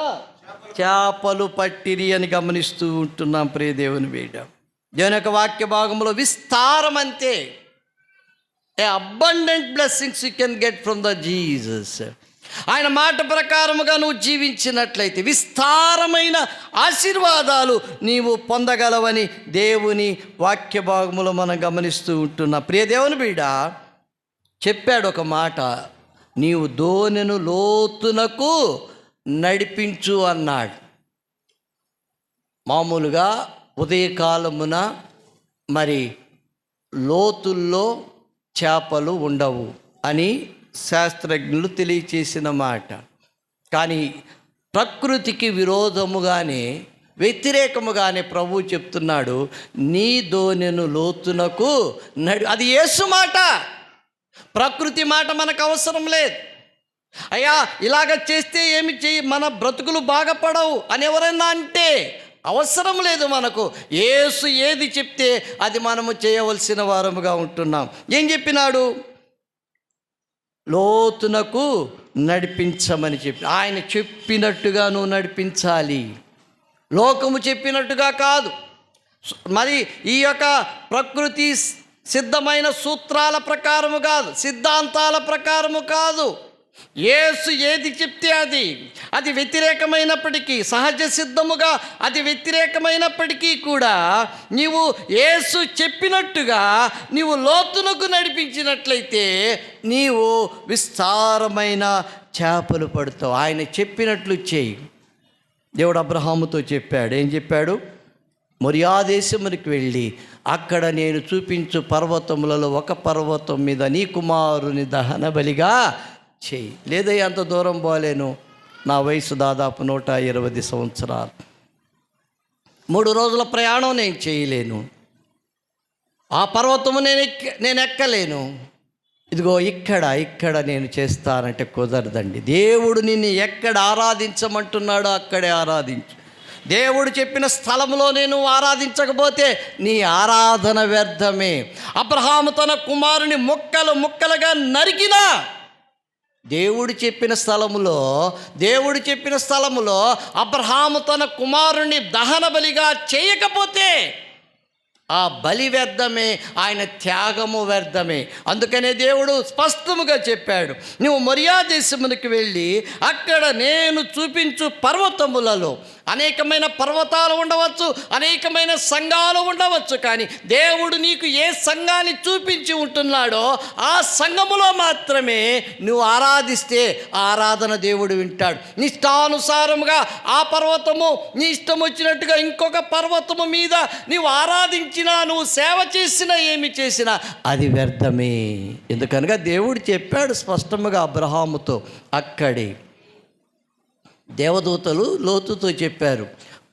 చేపలు పట్టిరి అని గమనిస్తూ ఉంటున్నాం. ప్రియ దేవుని బిడ్డ, దేవుని యొక్క వాక్య భాగంలో విస్తారం అంతే. A abundant blessings you can get from the Jesus. ఆయన మాట ప్రకారముగా నువ్వు జీవించినట్లయితే విస్తారమైన ఆశీర్వాదాలు నీవు పొందగలవని దేవుని వాక్య భాగములో మనం గమనిస్తూ ఉంటున్నా. ప్రియ దేవుని బిడ్డ, చెప్పాడు ఒక మాట, నీవు దోణెను లోతునకు నడిపించు అన్నాడు. మామూలుగా ఉదయకాలమున మరి లోతుల్లో చేపలు ఉండవు అని శాస్త్రజ్ఞులు తెలియచేసిన మాట. కానీ ప్రకృతికి విరోధముగానే, వ్యతిరేకముగానే ప్రభువు చెప్తున్నాడు, నీ దోణెను లోతునకు అది యేసు మాట. ప్రకృతి మాట మనకు అవసరం లేదు. అయ్యా ఇలాగ చేస్తే ఏమి మన బ్రతుకులు బాగుపడవు అని ఎవరైనా అంటే అవసరం లేదు మనకు. యేసు ఏది చెప్తే అది మనము చేయవలసిన వారముగా ఉంటున్నాం. ఏం చెప్పినాడు? లోతునకు నడిపించమని చెప్పి, ఆయన చెప్పినట్టుగా నువ్వు నడిపించాలి, లోకము చెప్పినట్టుగా కాదు. మరి ఈ యొక్క ప్రకృతి సిద్ధమైన సూత్రాల ప్రకారము కాదు, సిద్ధాంతాల ప్రకారము కాదు. యేసు ఏది చెప్తే అది వ్యతిరేకమైనప్పటికీ, సహజ సిద్ధముగా అది వ్యతిరేకమైనప్పటికీ కూడా నీవు యేసు చెప్పినట్టుగా నీవు లోతునకు నడిపించినట్లయితే నీవు విస్తారమైన చేపలు పడతావు. ఆయన చెప్పినట్లు చేయి. దేవుడు అబ్రహాముతో చెప్పాడు. ఏం చెప్పాడు? మొరియా దేశమునికి వెళ్ళి అక్కడ నేను చూపించు పర్వతములలో ఒక పర్వతం మీద నీ కుమారుని దహన బలిగా చేయి. లేదయ్య అంత దూరం పోలేను, నా వయసు దాదాపు 120 సంవత్సరాలు, 3 రోజుల ప్రయాణం నేను చేయలేను, ఆ పర్వతము నేను ఎక్కలేను, ఇదిగో ఇక్కడ నేను చేస్తానంటే కుదరదండి. దేవుడు నిన్ను ఎక్కడ ఆరాధించమంటున్నాడో అక్కడే ఆరాధించు. దేవుడు చెప్పిన స్థలంలో నేను ఆరాధించకపోతే నీ ఆరాధన వ్యర్థమే. అబ్రహాము తన కుమారుని ముక్కలుగా నరికినా దేవుడు చెప్పిన స్థలములో అబ్రహాము తన కుమారుని దహన బలిగా చేయకపోతే ఆ బలి వ్యర్థమే, ఆయన త్యాగము వ్యర్థమే. అందుకనే దేవుడు స్పష్టముగా చెప్పాడు, నువ్వు మొరియా దేశమునికి వెళ్ళి అక్కడ నేను చూపించు పర్వతములలో అనేకమైన పర్వతాలు ఉండవచ్చు, అనేకమైన సంఘాలు ఉండవచ్చు, కానీ దేవుడు నీకు ఏ సంఘాన్ని చూపించి ఉంటున్నాడో ఆ సంఘములో మాత్రమే నువ్వు ఆరాధిస్తే ఆరాధన దేవుడు వింటాడు. నీ ఇష్టానుసారముగా ఆ పర్వతము, నీ ఇష్టం వచ్చినట్టుగా ఇంకొక పర్వతము మీద నీవు ఆరాధించినా, నువ్వు సేవ చేసినా, ఏమి చేసినా అది వ్యర్థమే. ఎందుకనగా దేవుడు చెప్పాడు స్పష్టముగా అబ్రహాముతో. అక్కడే దేవదూతలు లోతుతో చెప్పారు,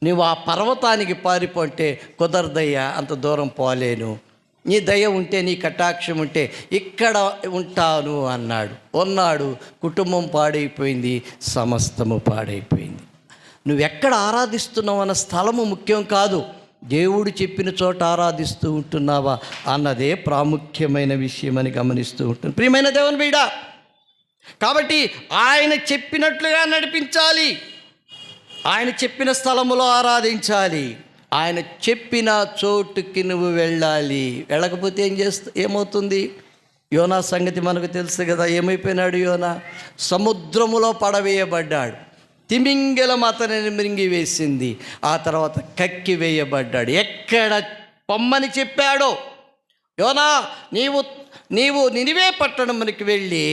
నువ్వు ఆ పర్వతానికి పారిపోంటే కుదరదయ్యా, అంత దూరం పోలేను, నీ దయ ఉంటే, నీ కటాక్షం ఉంటే ఇక్కడ ఉంటాను అన్నాడు. ఉన్నాడు. కుటుంబం పాడైపోయింది, సమస్తము పాడైపోయింది. నువ్వెక్కడ ఆరాధిస్తున్నావు అన్న స్థలము ముఖ్యం కాదు, దేవుడు చెప్పిన చోట ఆరాధిస్తూ ఉంటున్నావా అన్నదే ప్రాముఖ్యమైన విషయం అని గమనిస్తూ ఉంటుంది. ప్రియమైన దేవుని బిడ్డ, కాబట్టి ఆయన చెప్పినట్లుగా నడిపించాలి, ఆయన చెప్పిన స్థలములో ఆరాధించాలి, ఆయన చెప్పిన చోటుకి నువ్వు వెళ్ళాలి. వెళ్ళకపోతే ఏమవుతుంది? యోనా సంగతి మనకు తెలుసు కదా. ఏమైపోయినాడు యోనా? సముద్రములో పడవేయబడ్డాడు. తిమింగలం అతనిని మృంగివేసింది. ఆ తర్వాత కక్కి వేయబడ్డాడు. ఎక్కడ పొమ్మని చెప్పాడో, యోనా నీవు నినివే పట్టణమునికి వెళ్ళి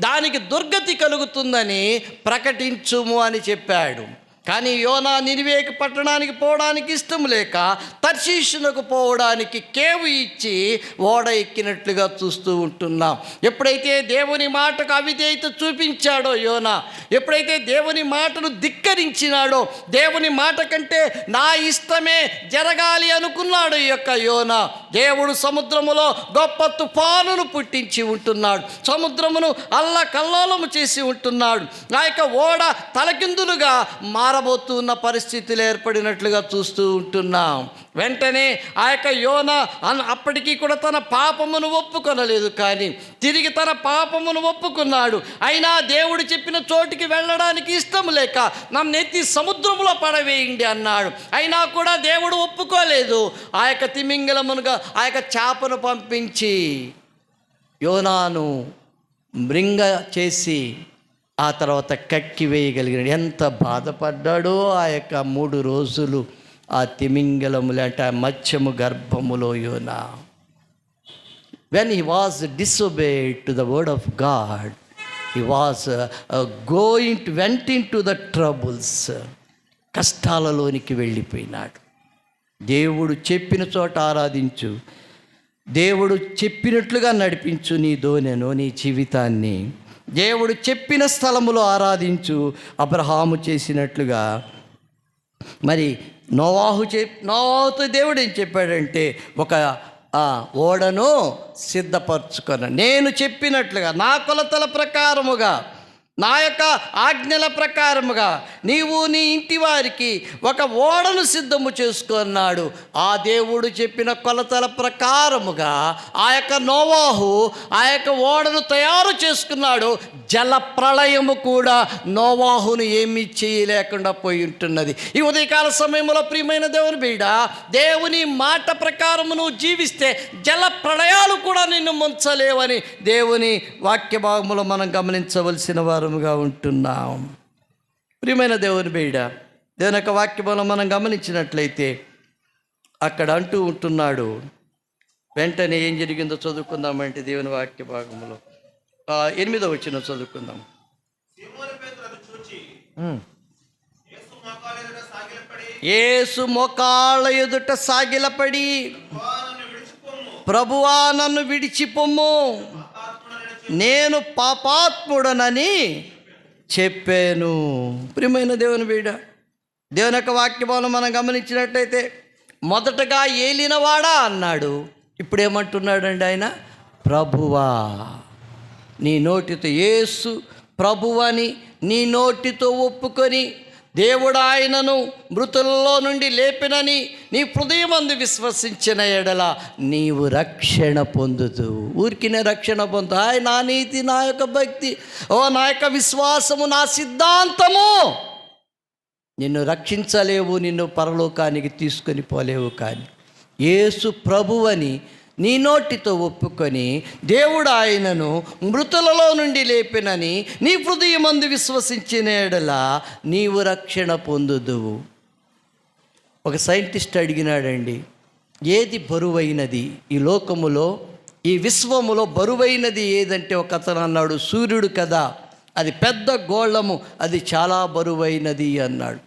దానికి దుర్గతి కలుగుతుందని ప్రకటించుము అని చెప్పాడు. కానీ యోనా నినివే పట్టణానికి పోవడానికి ఇష్టం లేక తర్షీషునకు పోవడానికి కేవు ఇచ్చి ఓడ ఎక్కినట్లుగా చూస్తూ ఉంటున్నాం. ఎప్పుడైతే దేవుని మాటకు అవిధేయత చూపించాడో యోనా, ఎప్పుడైతే దేవుని మాటను ధిక్కరించినాడో, దేవుని మాట కంటే నా ఇష్టమే జరగాలి అనుకున్నాడు ఈ యొక్క యోనా, దేవుడు సముద్రములో గొప్ప తుఫానును పుట్టించి ఉంటున్నాడు. సముద్రమును అల్లకల్లోలము చేసి ఉంటున్నాడు. ఆ యొక్క ఓడ తలకిందులుగా మారబోతున్న పరిస్థితులు ఏర్పడినట్లుగా చూస్తూ ఉంటున్నాం. వెంటనే ఆ యొక్క యోనా అప్పటికీ కూడా తన పాపమును ఒప్పుకొనలేదు, కానీ తిరిగి తన పాపమును ఒప్పుకున్నాడు. అయినా దేవుడు చెప్పిన చోటికి వెళ్ళడానికి ఇష్టం లేక నన్నెత్తి సముద్రంలో పడవేయండి అన్నాడు. అయినా కూడా దేవుడు ఒప్పుకోలేదు. ఆ యొక్క తిమింగలమునుగా ఆ యొక్క చేపను పంపించి యోనాను మృంగ చేసి ఆ తర్వాత కక్కి వేయగలిగినాడు. ఎంత బాధపడ్డాడో ఆ యొక్క 3 రోజులు ఆ తిమింగలములు అంటే ఆ మత్స్యము గర్భములో యోనా. when he was disobeyed to the word of God, he was went into the troubles. కష్టాలలోనికి వెళ్ళిపోయినాడు. దేవుడు చెప్పిన చోట ఆరాధించు, దేవుడు చెప్పినట్లుగా నడిపించు నీ దోనెను, నీ జీవితాన్ని. దేవుడు చెప్పిన స్థలములో ఆరాధించు, అబ్రహాము చేసినట్లుగా. మరి నోవాహుతో దేవుడు ఏం చెప్పాడంటే, ఒక ఓడను సిద్ధపరచుకొని నేను చెప్పినట్లుగా, నా కొలతల ప్రకారముగా, నా యొక్క ఆజ్ఞల ప్రకారముగా నీవు నీ ఇంటి వారికి ఒక ఓడను సిద్ధము చేసుకున్నాడు. ఆ దేవుడు చెప్పిన కొలతల ప్రకారముగా ఆ యొక్క నోవాహు ఆ యొక్క ఓడను తయారు చేసుకున్నాడు. జల ప్రళయము కూడా నోవాహును ఏమీ చేయలేకుండా పోయి ఉంటున్నది. ఈ ఉదయకాల సమయంలో ప్రియమైన దేవుని బిడ్డ, దేవుని మాట ప్రకారము నువ్వు జీవిస్తే జల ప్రళయాలు కూడా నిన్ను ముంచలేవని దేవుని వాక్య భాగములో మనం గమనించవలసిన వారముగా ఉంటున్నాం. ప్రియమైన దేవుని బిడ్డ, దేవుని యొక్క వాక్యములో మనం గమనించినట్లయితే అక్కడ అంటూ ఉంటున్నాడు. వెంటనే ఏం జరిగిందో చదువుకుందామంటే దేవుని వాక్య భాగములో 8వ వచనం చదువుకుందాం. యేసు మోకాళ్ళ ఎదుట సాగిలపడి, ప్రభువా నన్ను విడిచిపొమ్ము, నేను పాపాత్ముడనని చెప్పాను. ప్రియమైన దేవుని బిడ్డ, దేవుని యొక్క వాక్యమును మనం గమనించినట్లయితే మొదటగా ఏలినవాడా అన్నాడు. ఇప్పుడేమంటున్నాడండి ఆయన? ప్రభువా. నీ నోటితో యేసు ప్రభువని నీ నోటితో ఒప్పుకొని దేవుడు ఆయనను మృతుల్లో నుండి లేపినని నీ హృదయమందు విశ్వసించిన ఎడల నీవు రక్షణ పొందుతూ, ఊరికినే రక్షణ పొందు. నా నీతి, నా యొక్క భక్తి, నా యొక్క విశ్వాసము, నా సిద్ధాంతము నిన్ను రక్షించలేవు, నిన్ను పరలోకానికి తీసుకొని పోలేవు. కానీ యేసు ప్రభువని నీ నోటితో ఒప్పుకొని దేవుడు ఆయనను మృతులలో నుండి లేపినని నీ హృదయమందు విశ్వసించిన ఎడల నీవు రక్షణ పొందుదువు. ఒక సైంటిస్ట్ అడిగినాడండి, ఏది బరువైనది ఈ లోకములో, ఈ విశ్వములో బరువైనది ఏదంటే ఒక అతను అన్నాడు, సూర్యుడు కదా, అది పెద్ద గోళము, అది చాలా బరువైనది అన్నాడు.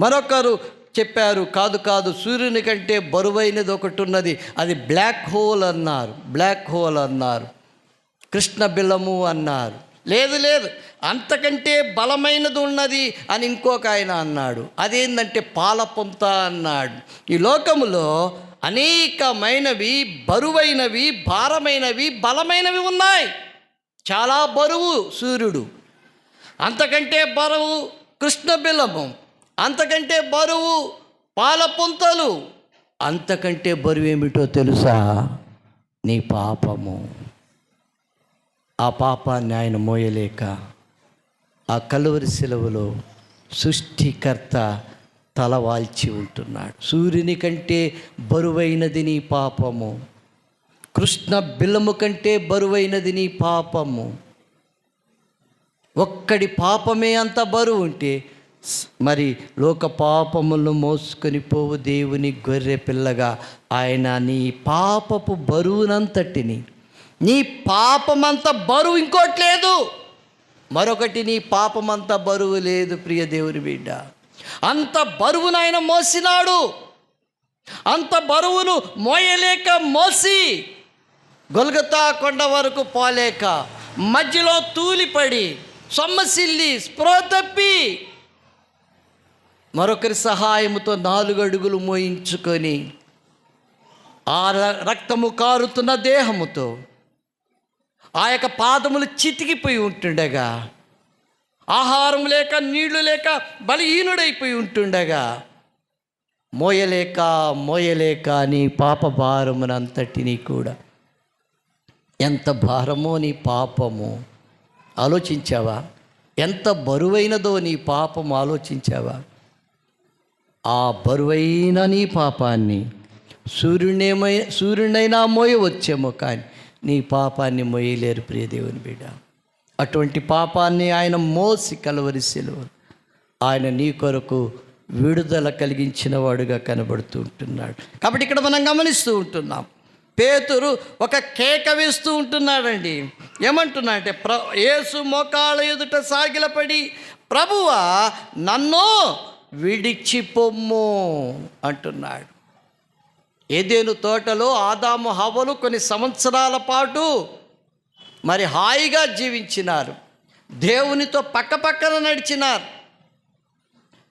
మరొకరు చెప్పారు, కాదు సూర్యుని కంటే బరువైనది ఒకటి ఉన్నది, అది బ్లాక్ హోల్ అన్నారు. బ్లాక్ హోల్ అన్నారు. కృష్ణ బిలము అన్నారు. లేదు అంతకంటే బలమైనది ఉన్నది అని ఇంకొక ఆయన అన్నాడు. అదేంటంటే పాలపొంత అన్నాడు. ఈ లోకములో అనేకమైనవి బరువైనవి, భారమైనవి, బలమైనవి ఉన్నాయి. చాలా బరువు సూర్యుడు, అంతకంటే బరువు కృష్ణ బిలము, అంతకంటే బరువు పాలపుంతలు, అంతకంటే బరువు ఏమిటో తెలుసా? నీ పాపము. ఆ పాపాన్ని ఆయన మోయలేక ఆ కలువరి శిలువలో సృష్టికర్త తలవాల్చి ఉంటున్నాడు. సూర్యుని కంటే బరువైనది నీ పాపము, కృష్ణ బిలము కంటే బరువైనది నీ పాపము. ఒక్కడి పాపమే అంత బరువు ఉంటే మరి లోక పాపములను మోసుకొని పోవు దేవుని గొర్రె పిల్లగా ఆయన నీ పాపపు బరువునంతటిని, నీ పాపమంత బరువు ఇంకోటి లేదు, మరొకటి నీ పాపమంత బరువు లేదు. ప్రియ దేవుని బిడ్డ, అంత బరువును ఆయన మోసినాడు. అంత బరువును మోయలేక మోసి గొల్గొతా కొండ వరకు పోలేక మధ్యలో తూలిపడి సొమ్మసిల్లి స్పృహ తప్పి మరొకరి సహాయముతో 4 అడుగులు మోయించుకొని ఆ రక్తము కారుతున్న దేహముతో ఆ యొక్క పాదములు చితికిపోయి ఉంటుండగా, ఆహారం లేక నీళ్లు లేక బలహీనుడైపోయి ఉంటుండగా, మోయలేక నీ పాప భారమునంతటినీ కూడా, ఎంత భారమో నీ పాపము ఆలోచించావా? ఎంత బరువైనదో నీ పాపము ఆలోచించావా? ఆ బరువైన నీ పాపాన్ని సూర్యుడైనా మోయవచ్చేమో, కానీ నీ పాపాన్ని మోయలేరు ప్రియ దేవుని బిడ్డ. అటువంటి పాపాన్ని ఆయన మోసి కలువరి శిలువ ఆయన నీ కొరకు విడుదల కలిగించిన వాడుగా కనబడుతూ ఉంటున్నాడు. కాబట్టి ఇక్కడ మనం గమనిస్తూ ఉంటున్నాం, పేతురు ఒక కేక వేస్తూ ఉంటున్నాడండి. ఏమంటున్నాడంటే, యేసు మోకాళ్ళ ఎదుట సాగిలపడి, ప్రభువా నన్ను విడిచిపొమ్ము అంటున్నాడు. ఏదెను తోటలో ఆదాము హవ్వలు కొన్ని సంవత్సరాల పాటు మరి హాయిగా జీవించినారు. దేవునితో పక్కపక్కన నడిచినారు.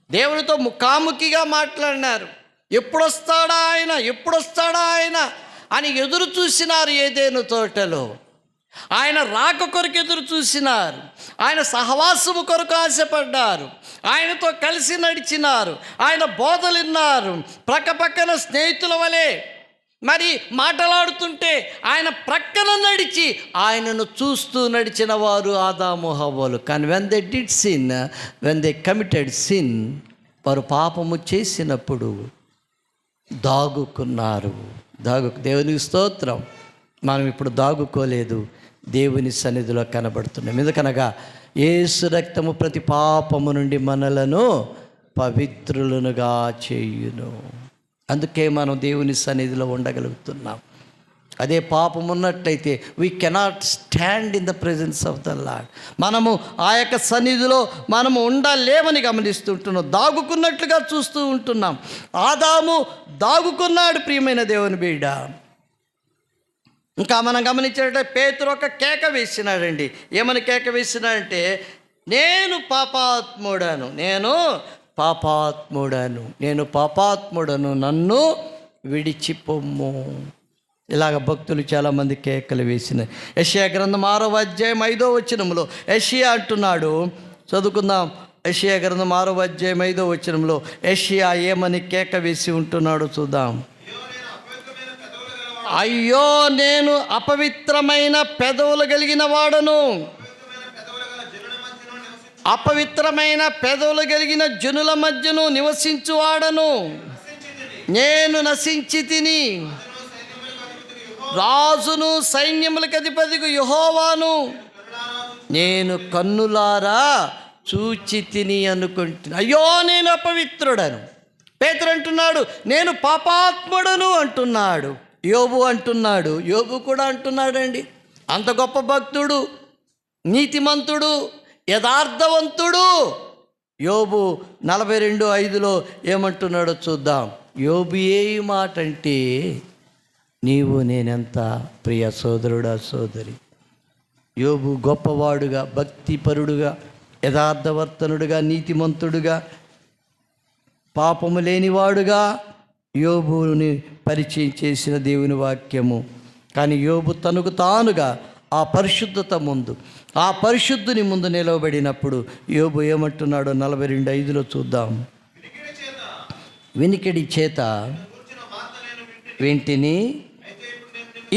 దేవునితో ముఖాముఖిగా మాట్లాడినారు. ఎప్పుడొస్తాడా ఆయన అని ఎదురు చూసినారు ఏదెను తోటలో. ఆయన రాక కొరకు ఎదురు చూసినారు, ఆయన సహవాసము కొరకు ఆశపడ్డారు, ఆయనతో కలిసి నడిచినారు, ఆయన బోధలు విన్నారు. ప్రక్కపక్కన స్నేహితుల వలె మరి మాట్లాడుతుంటే ఆయన ప్రక్కన నడిచి ఆయనను చూస్తూ నడిచిన వారు ఆదాము హవ్వలు. కానీ when they did sin, when they committed sin, వారు పాపము చేసినప్పుడు దాగుకున్నారు. దేవునికి స్తోత్రం. మనం ఇప్పుడు దాగుకోలేదు, దేవుని సన్నిధిలో కనబడుతున్నాం. ఎందుకనగా యేసు రక్తము ప్రతి పాపము నుండి మనలను పవిత్రులనుగా చేయును. అందుకే మనం దేవుని సన్నిధిలో ఉండగలుగుతున్నాం. అదే పాపం ఉన్నట్లయితే we cannot stand in the presence of the lord. మనము ఆ యొక్క సన్నిధిలో మనము ఉండలేమని గమనిస్తుంటున్నాం, దాగుకున్నట్లుగా చూస్తూ ఉంటున్నాం. ఆదాము దాగుకున్నాడు, ప్రియమైన దేవుని బిడ్డ. ఇంకా మనం గమనించినట్టే పేతురు ఒక కేక వేసినాడండి. ఏమని కేక వేసినాడంటే, నేను పాపాత్ముడను, నేను పాపాత్ముడను, నన్ను విడిచిపొమ్ము. ఇలాగ భక్తులు చాలామంది కేకలు వేసినాయి. యెషయా గ్రంథం 6వ అధ్యాయం 5వ వచనంలో యెషయా అంటున్నాడు, చదువుకుందాం. యెషయా గ్రంథం 6వ అధ్యాయం 5వ వచనంలో యెషయా ఏమని కేక వేసి ఉంటున్నాడు చూద్దాం. అయ్యో, నేను అపవిత్రమైన పెదవులు కలిగిన వాడను, అపవిత్రమైన పెదవులు కలిగిన జనుల మధ్యను నివసించువాడను, నేను నశించి తిని, రాజును సైన్యములకు అధిపతికి యెహోవాను నేను కన్నులారా చూచి తిని అనుకుంటున్నా. అయ్యో, నేను అపవిత్రుడను. పేతురు అంటున్నాడు, నేను పాపాత్ముడను అంటున్నాడు. యోబు అంటున్నాడు, యోబు కూడా అంటున్నాడండి. అంత గొప్ప భక్తుడు, నీతిమంతుడు, యథార్థవంతుడు యోబు. 42:5లో ఏమంటున్నాడో చూద్దాం. యోబు ఏ మాట అంటే, నీవు నేనెంత ప్రియ సోదరుడా సోదరి. యోబు గొప్పవాడుగా, భక్తిపరుడుగా, యథార్థవర్తనుడుగా, నీతిమంతుడుగా, పాపము లేనివాడుగా యోబుని పరిచయం చేసిన దేవుని వాక్యము. కానీ యోబు తనకు తానుగా ఆ పరిశుద్ధత ముందు, ఆ పరిశుద్ధుని ముందు నిలవబడినప్పుడు యోబు ఏమంటున్నాడో 42:5లో చూద్దాం. వినికిడి చేత వింటిని,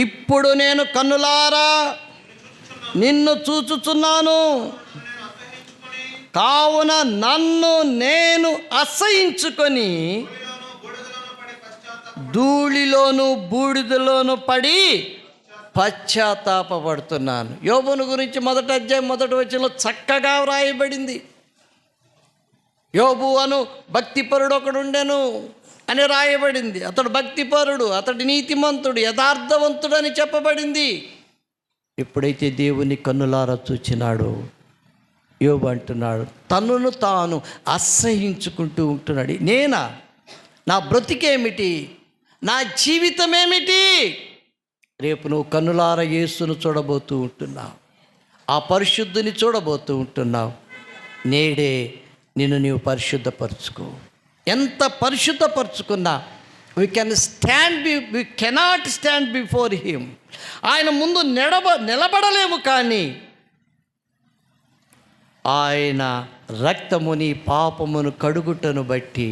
ఇప్పుడు నేను కన్నులారా నిన్ను చూచుచున్నాను, కావున నన్ను నేను అసహించుకొని ధూళిలోను బూడిదలోను పడి పశ్చాత్తాపడుతున్నాను. యోబును గురించి 1వ అధ్యాయం 1వ వచనంలో చక్కగా వ్రాయబడింది. యోబు అను భక్తిపరుడు ఒకడు ఉండెను అని రాయబడింది. అతడు భక్తిపరుడు, అతడు నీతిమంతుడు, యథార్థవంతుడు అని చెప్పబడింది. ఎప్పుడైతే దేవుని కన్నులారా చూచినాడో యోబు అంటున్నాడు, తనను తాను అసహించుకుంటూ ఉంటున్నాడు. నేనా, నా బ్రతికేమిటి, నా జీవితం ఏమిటి? రేపు నువ్వు కన్నులారా యేసును చూడబోతూ ఉంటున్నావు, ఆ పరిశుద్ధుని చూడబోతూ ఉంటున్నావు. నేడే నిన్ను నీవు పరిశుద్ధపరచుకో. ఎంత పరిశుద్ధపరచుకున్నా we cannot stand before him. ఆయన ముందు నిలబడలేము. కానీ ఆయన రక్తముని పాపమును కడుగుటను బట్టి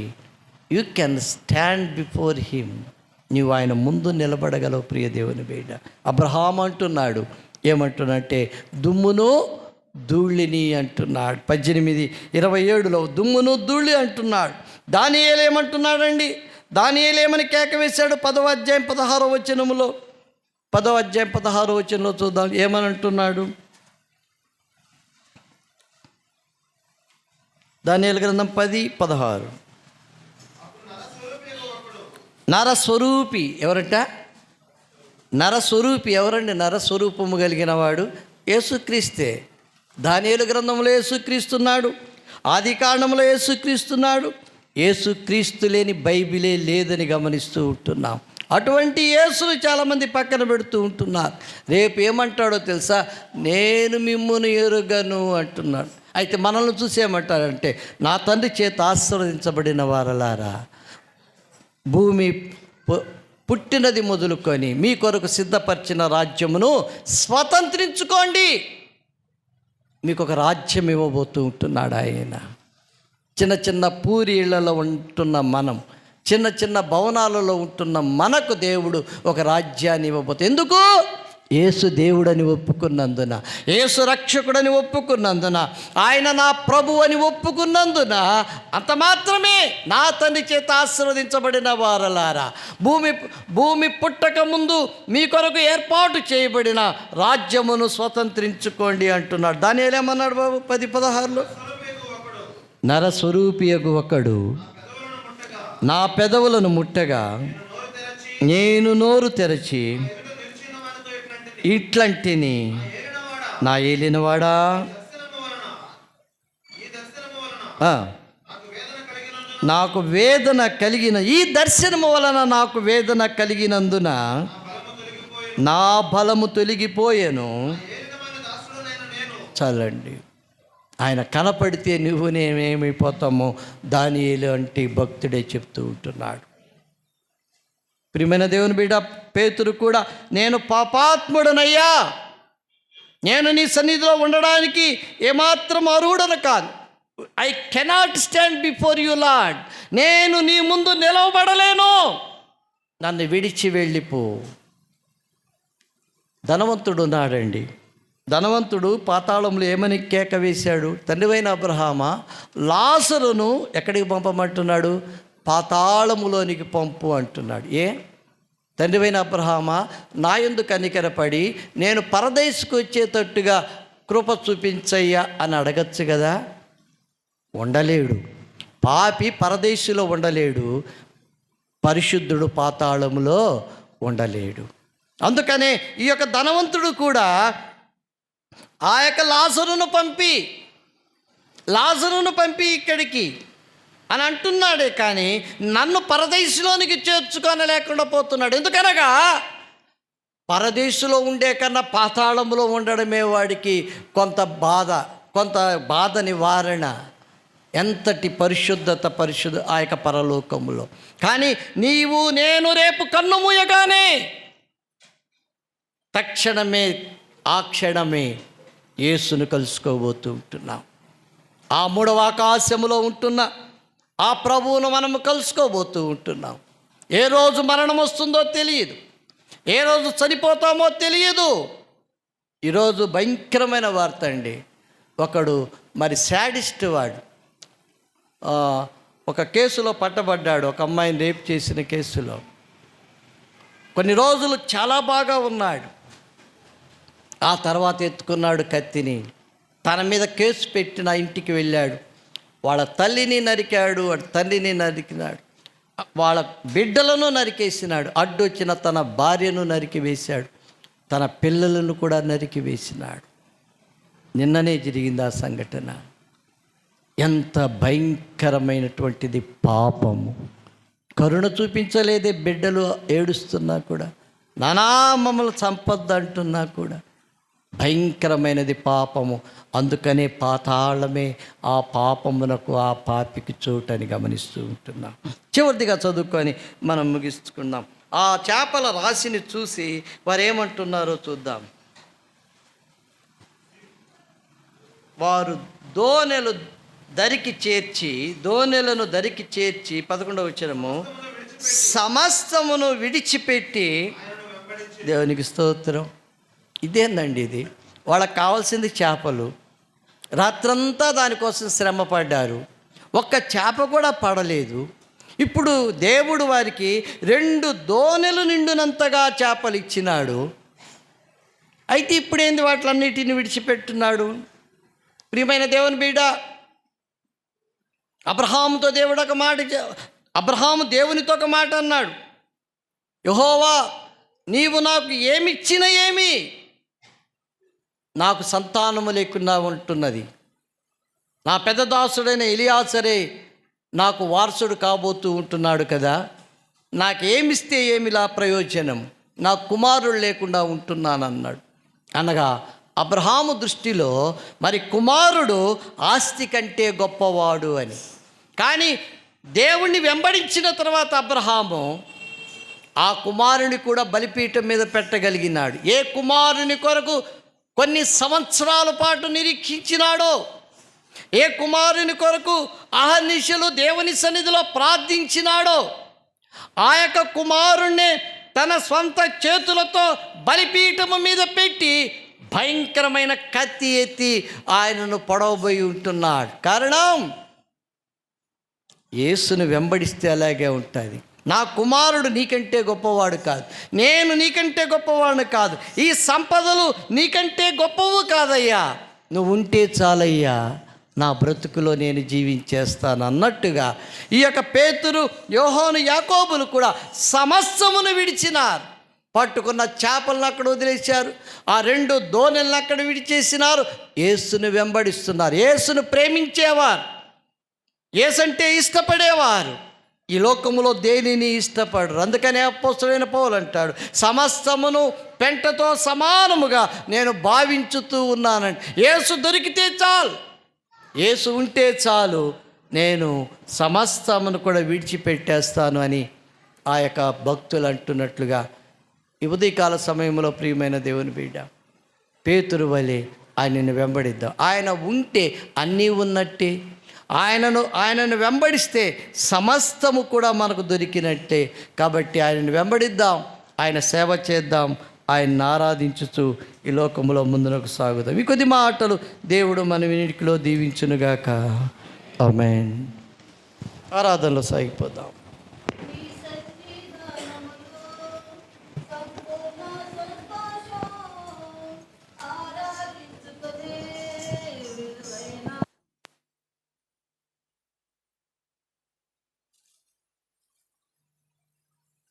you can stand before him. నీవు ఆయన ముందు నిలబడగలవు. ప్రియ దేవుని బిడ్డ, అబ్రహాము అంటున్నాడు, ఏమంటున్నాడంటే దుమ్మును ధూళిని అంటున్నాడు. 18:27లో దుమ్మును ధూళి అంటున్నాడు. దానియేలు ఏమంటున్నాడండి? దానియేలు ఏమని కేక వేశాడు? 10వ అధ్యాయం 16వ వచనంలో, 10వ అధ్యాయం 16వ వచనంలో చూద్దాం ఏమని అంటున్నాడు. దానియేలు గ్రంథం 10:16. నరస్వరూపి ఎవరంట? నరస్వరూపి ఎవరండి? నరస్వరూపము కలిగిన వాడు యేసుక్రీస్తే. దానియేలు గ్రంథంలో యేసుక్రీస్తున్నాడు, ఆది కాండంలో యేసుక్రీస్తున్నాడు. యేసుక్రీస్తు లేని బైబిలే లేదని గమనిస్తూ ఉంటున్నాం. అటువంటి యేసును చాలామంది పక్కన పెడుతూ ఉంటున్నారు. రేపు ఏమంటాడో తెలుసా? నేను మిమ్మును ఎరుగను అంటున్నాడు. అయితే మనల్ని చూసేమంటారంటే, నా తండ్రి చేత ఆశీర్వదించబడిన వారలారా, భూమి పుట్టినది మొదలుకొని మీ కొరకు సిద్ధపరిచిన రాజ్యమును స్వతంత్రించుకోండి. మీకు ఒక రాజ్యం ఇవ్వబోతూ ఉంటున్నాడు ఆయన. చిన్న చిన్న పూరి ఇళ్లలో ఉంటున్న మనం, చిన్న చిన్న భవనాలలో ఉంటున్న మనకు దేవుడు ఒక రాజ్యాన్ని ఇవ్వబోతు. ఎందుకు? యేసు దేవుడని ఒప్పుకున్నందున, యేసు రక్షకుడని ఒప్పుకున్నందున, ఆయన నా ప్రభు అని ఒప్పుకున్నందున, అంత మాత్రమే. నా తండ్రి చేత ఆశీర్వదించబడిన వారలారా, భూమి పుట్టక ముందు మీ కొరకు ఏర్పాటు చేయబడిన రాజ్యమును స్వతంత్రించుకోండి అంటున్నాడు. దానియేలు ఏమన్నాడు బాబు? 10:16లో, నరస్వరూపియగు ఒకడు నా పెదవులను ముట్టగా నేను నోరు తెరచి ఇట్లాంటిని, నా ఏలినవాడా, నాకు వేదన కలిగిన, ఈ దర్శనము వలన నాకు వేదన కలిగినందున నా బలము తొలగిపోయాను. చాలండి. ఆయన కనపడితే నువ్వు నేనేమైపోతామో దానియేలు అంటే భక్తుడే చెప్తూ ఉంటున్నాడు. ప్రియమైన దేవుని బిడ్డ పేతురు కూడా, నేను పాపాత్ముడనయ్యా, నేను నీ సన్నిధిలో ఉండడానికి ఏమాత్రం అర్హుడను కాదు. I cannot stand before you lord, నేను నీ ముందు నిలవబడలేను, నన్ను విడిచి వెళ్ళిపో. ధనవంతుడు ఉన్నాడండి. ధనవంతుడు పాతాళంలో ఏమని కేక వేశాడు? తండ్రివైన అబ్రహామా, లాజరును ఎక్కడికి పంపమంటున్నాడు? పాతాళములోనికి పంపు అంటున్నాడు. తండ్రివైన అబ్రహామా, నా యందు కనికరపడి నేను పరదేశుకు వచ్చేటట్టుగా కృప చూపించయ్యా అని అడగచ్చు కదా. ఉండలేడు. పాపి పరదేశులో ఉండలేడు, పరిశుద్ధుడు పాతాళములో ఉండలేడు. అందుకనే ఈ యొక్క ధనవంతుడు కూడా ఆ యొక్క లాజరును పంపి ఇక్కడికి అని అంటున్నాడే, కానీ నన్ను పరదేశంలోనికి చేర్చుకొనలేకుండా పోతున్నాడు. ఎందుకనగా పరదేశంలో ఉండే కన్నా పాతాళంలో ఉండడమే వాడికి కొంత బాధ నివారణ. ఎంతటి పరిశుద్ధ ఆ యొక్క పరలోకములో. కానీ నీవు నేను రేపు కన్ను మూయగానే తక్షణమే, ఆ క్షణమే యేసును కలుసుకోబోతూ ఉంటున్నాం. ఆ 3వ ఆకాశములో ఉంటున్న ఆ ప్రభువును మనము కలుసుకోబోతూ ఉంటున్నాం. ఏ రోజు మరణం వస్తుందో తెలియదు, ఏ రోజు చనిపోతామో తెలియదు. ఈరోజు భయంకరమైన వార్త అండి. ఒకడు మరి శాడిస్ట్ వాడు ఒక కేసులో పట్టబడ్డాడు. ఒక అమ్మాయిని రేప్ చేసిన కేసులో కొన్ని రోజులు చాలా బాగా ఉన్నాడు. ఆ తర్వాత ఎత్తుకున్నాడు కత్తిని, తన మీద కేసు పెట్టిన ఇంటికి వెళ్ళాడు. వాళ్ళ తల్లిని నరికాడు, వాడి తండ్రిని నరికినాడు, వాళ్ళ బిడ్డలను నరికేసినాడు, అడ్డొచ్చిన తన భార్యను నరికి వేశాడు, తన పిల్లలను కూడా నరికి వేసినాడు. నిన్ననే జరిగింది ఆ సంఘటన. ఎంత భయంకరమైనటువంటిది పాపము. కరుణ చూపించలేదే, బిడ్డలు ఏడుస్తున్నా కూడా, నానా మమ్మల్ని చంపొద్దు అంటున్నా కూడా. భయంకరమైనది పాపము. అందుకనే పాతాళమే ఆ పాపమునకు, ఆ పాపికి చోటని గమనిస్తూ ఉంటున్నాం. చివరిదిగా చదువుకొని మనం ముగిస్తున్నాం. ఆ చేపల రాశిని చూసి వారు ఏమంటున్నారో చూద్దాం. వారు దోణెలను దరికి చేర్చి 11వ వచనము, సమస్తమును విడిచిపెట్టి, దేవునికి స్తోత్రం. ఇదేందండి ఇది? వాళ్ళకి కావాల్సింది చేపలు. రాత్రంతా దానికోసం శ్రమ పడ్డారు, ఒక్క చేప కూడా పడలేదు. ఇప్పుడు దేవుడు వారికి 2 దోణెలు నిండునంతగా చేపలు ఇచ్చినాడు. అయితే ఇప్పుడేంది వాటిలన్నిటిని విడిచిపెట్టున్నాడు? ప్రియమైన దేవుని బిడ్డ, అబ్రహాముతో దేవుడు ఒక మాట, అబ్రహాము దేవునితో ఒక మాట అన్నాడు, యెహోవా నీవు నాకు ఏమిచ్చినా ఏమి, నాకు సంతానము లేకుండా ఉంటున్నది. నా పెద్ద దాసుడైన ఎలియాజరే నాకు వారసుడు కాబోతూ ఉంటున్నాడు కదా, నాకేమిస్తే ఏమిలా ప్రయోజనం, నా కుమారుడు లేకుండా ఉంటున్నానన్నాడు. అనగా అబ్రహాము దృష్టిలో మరి కుమారుడు ఆస్తి కంటే గొప్పవాడు అని. కానీ దేవుణ్ణి వెంబడించిన తర్వాత అబ్రహాము ఆ కుమారుని కూడా బలిపీఠం మీద పెట్టగలిగినాడు. ఏ కుమారుని కొరకు కొన్ని సంవత్సరాల పాటు నిరీక్షించినాడో, ఏ కుమారుని కొరకు అహర్నిశలు దేవుని సన్నిధిలో ప్రార్థించినాడో, ఆ యొక్క కుమారుణ్ణి తన స్వంత చేతులతో బలిపీఠము మీద పెట్టి భయంకరమైన కత్తి ఎత్తి ఆయనను పొడవబోయి ఉంటున్నాడు. కారణం, యేసును వెంబడిస్తే అలాగే ఉంటుంది. నా కుమారుడు నీకంటే గొప్పవాడు కాదు, నేను నీకంటే గొప్పవాడిని కాదు, ఈ సంపదలు నీకంటే గొప్పవు కాదయ్యా, నువ్వు ఉంటే చాలయ్యా, నా బ్రతుకులో నేను జీవించేస్తాను అన్నట్టుగా ఈ యొక్క పేతురు, యోహాను, యాకోబులు కూడా సమస్తమును విడిచినారు. పట్టుకున్న చేపలను అక్కడ వదిలేశారు, ఆ 2 దోణెలను అక్కడ విడిచేసినారు. యేసును వెంబడిస్తున్నారు. యేసును ప్రేమించేవారు, యేసంటే ఇష్టపడేవారు. ఈ లోకములో దేనిని ఇష్టపడరు. అందుకనే అపోస్తలుడైన పౌలు అంటాడు, సమస్తమును పెంటతో సమానముగా నేను భావించుతూ ఉన్నానండి. యేసు దొరికితే చాలు, యేసు ఉంటే చాలు, నేను సమస్తమును కూడా విడిచిపెట్టేస్తాను అని ఆ యొక్క భక్తులు అంటున్నట్లుగా ఈ ఉదయకాల సమయంలో ప్రియమైన దేవుని బిడ్డ, పేతురు వలె ఆయనను వెంబడిద్దాం. ఆయన ఉంటే అన్నీ ఉన్నట్టే, ఆయనను వెంబడిస్తే సమస్తము కూడా మనకు దొరికినట్టే. కాబట్టి ఆయనను వెంబడిద్దాం, ఆయన సేవ చేద్దాం, ఆయన్ని ఆరాధించుతూ ఈ లోకంలో ముందునకు సాగుదాం. ఈ కొద్ది మాటలు దేవుడు మన వినికిలో దీవించునుగాక. ఆమేన్. ఆరాధనలో సాగిపోదాం.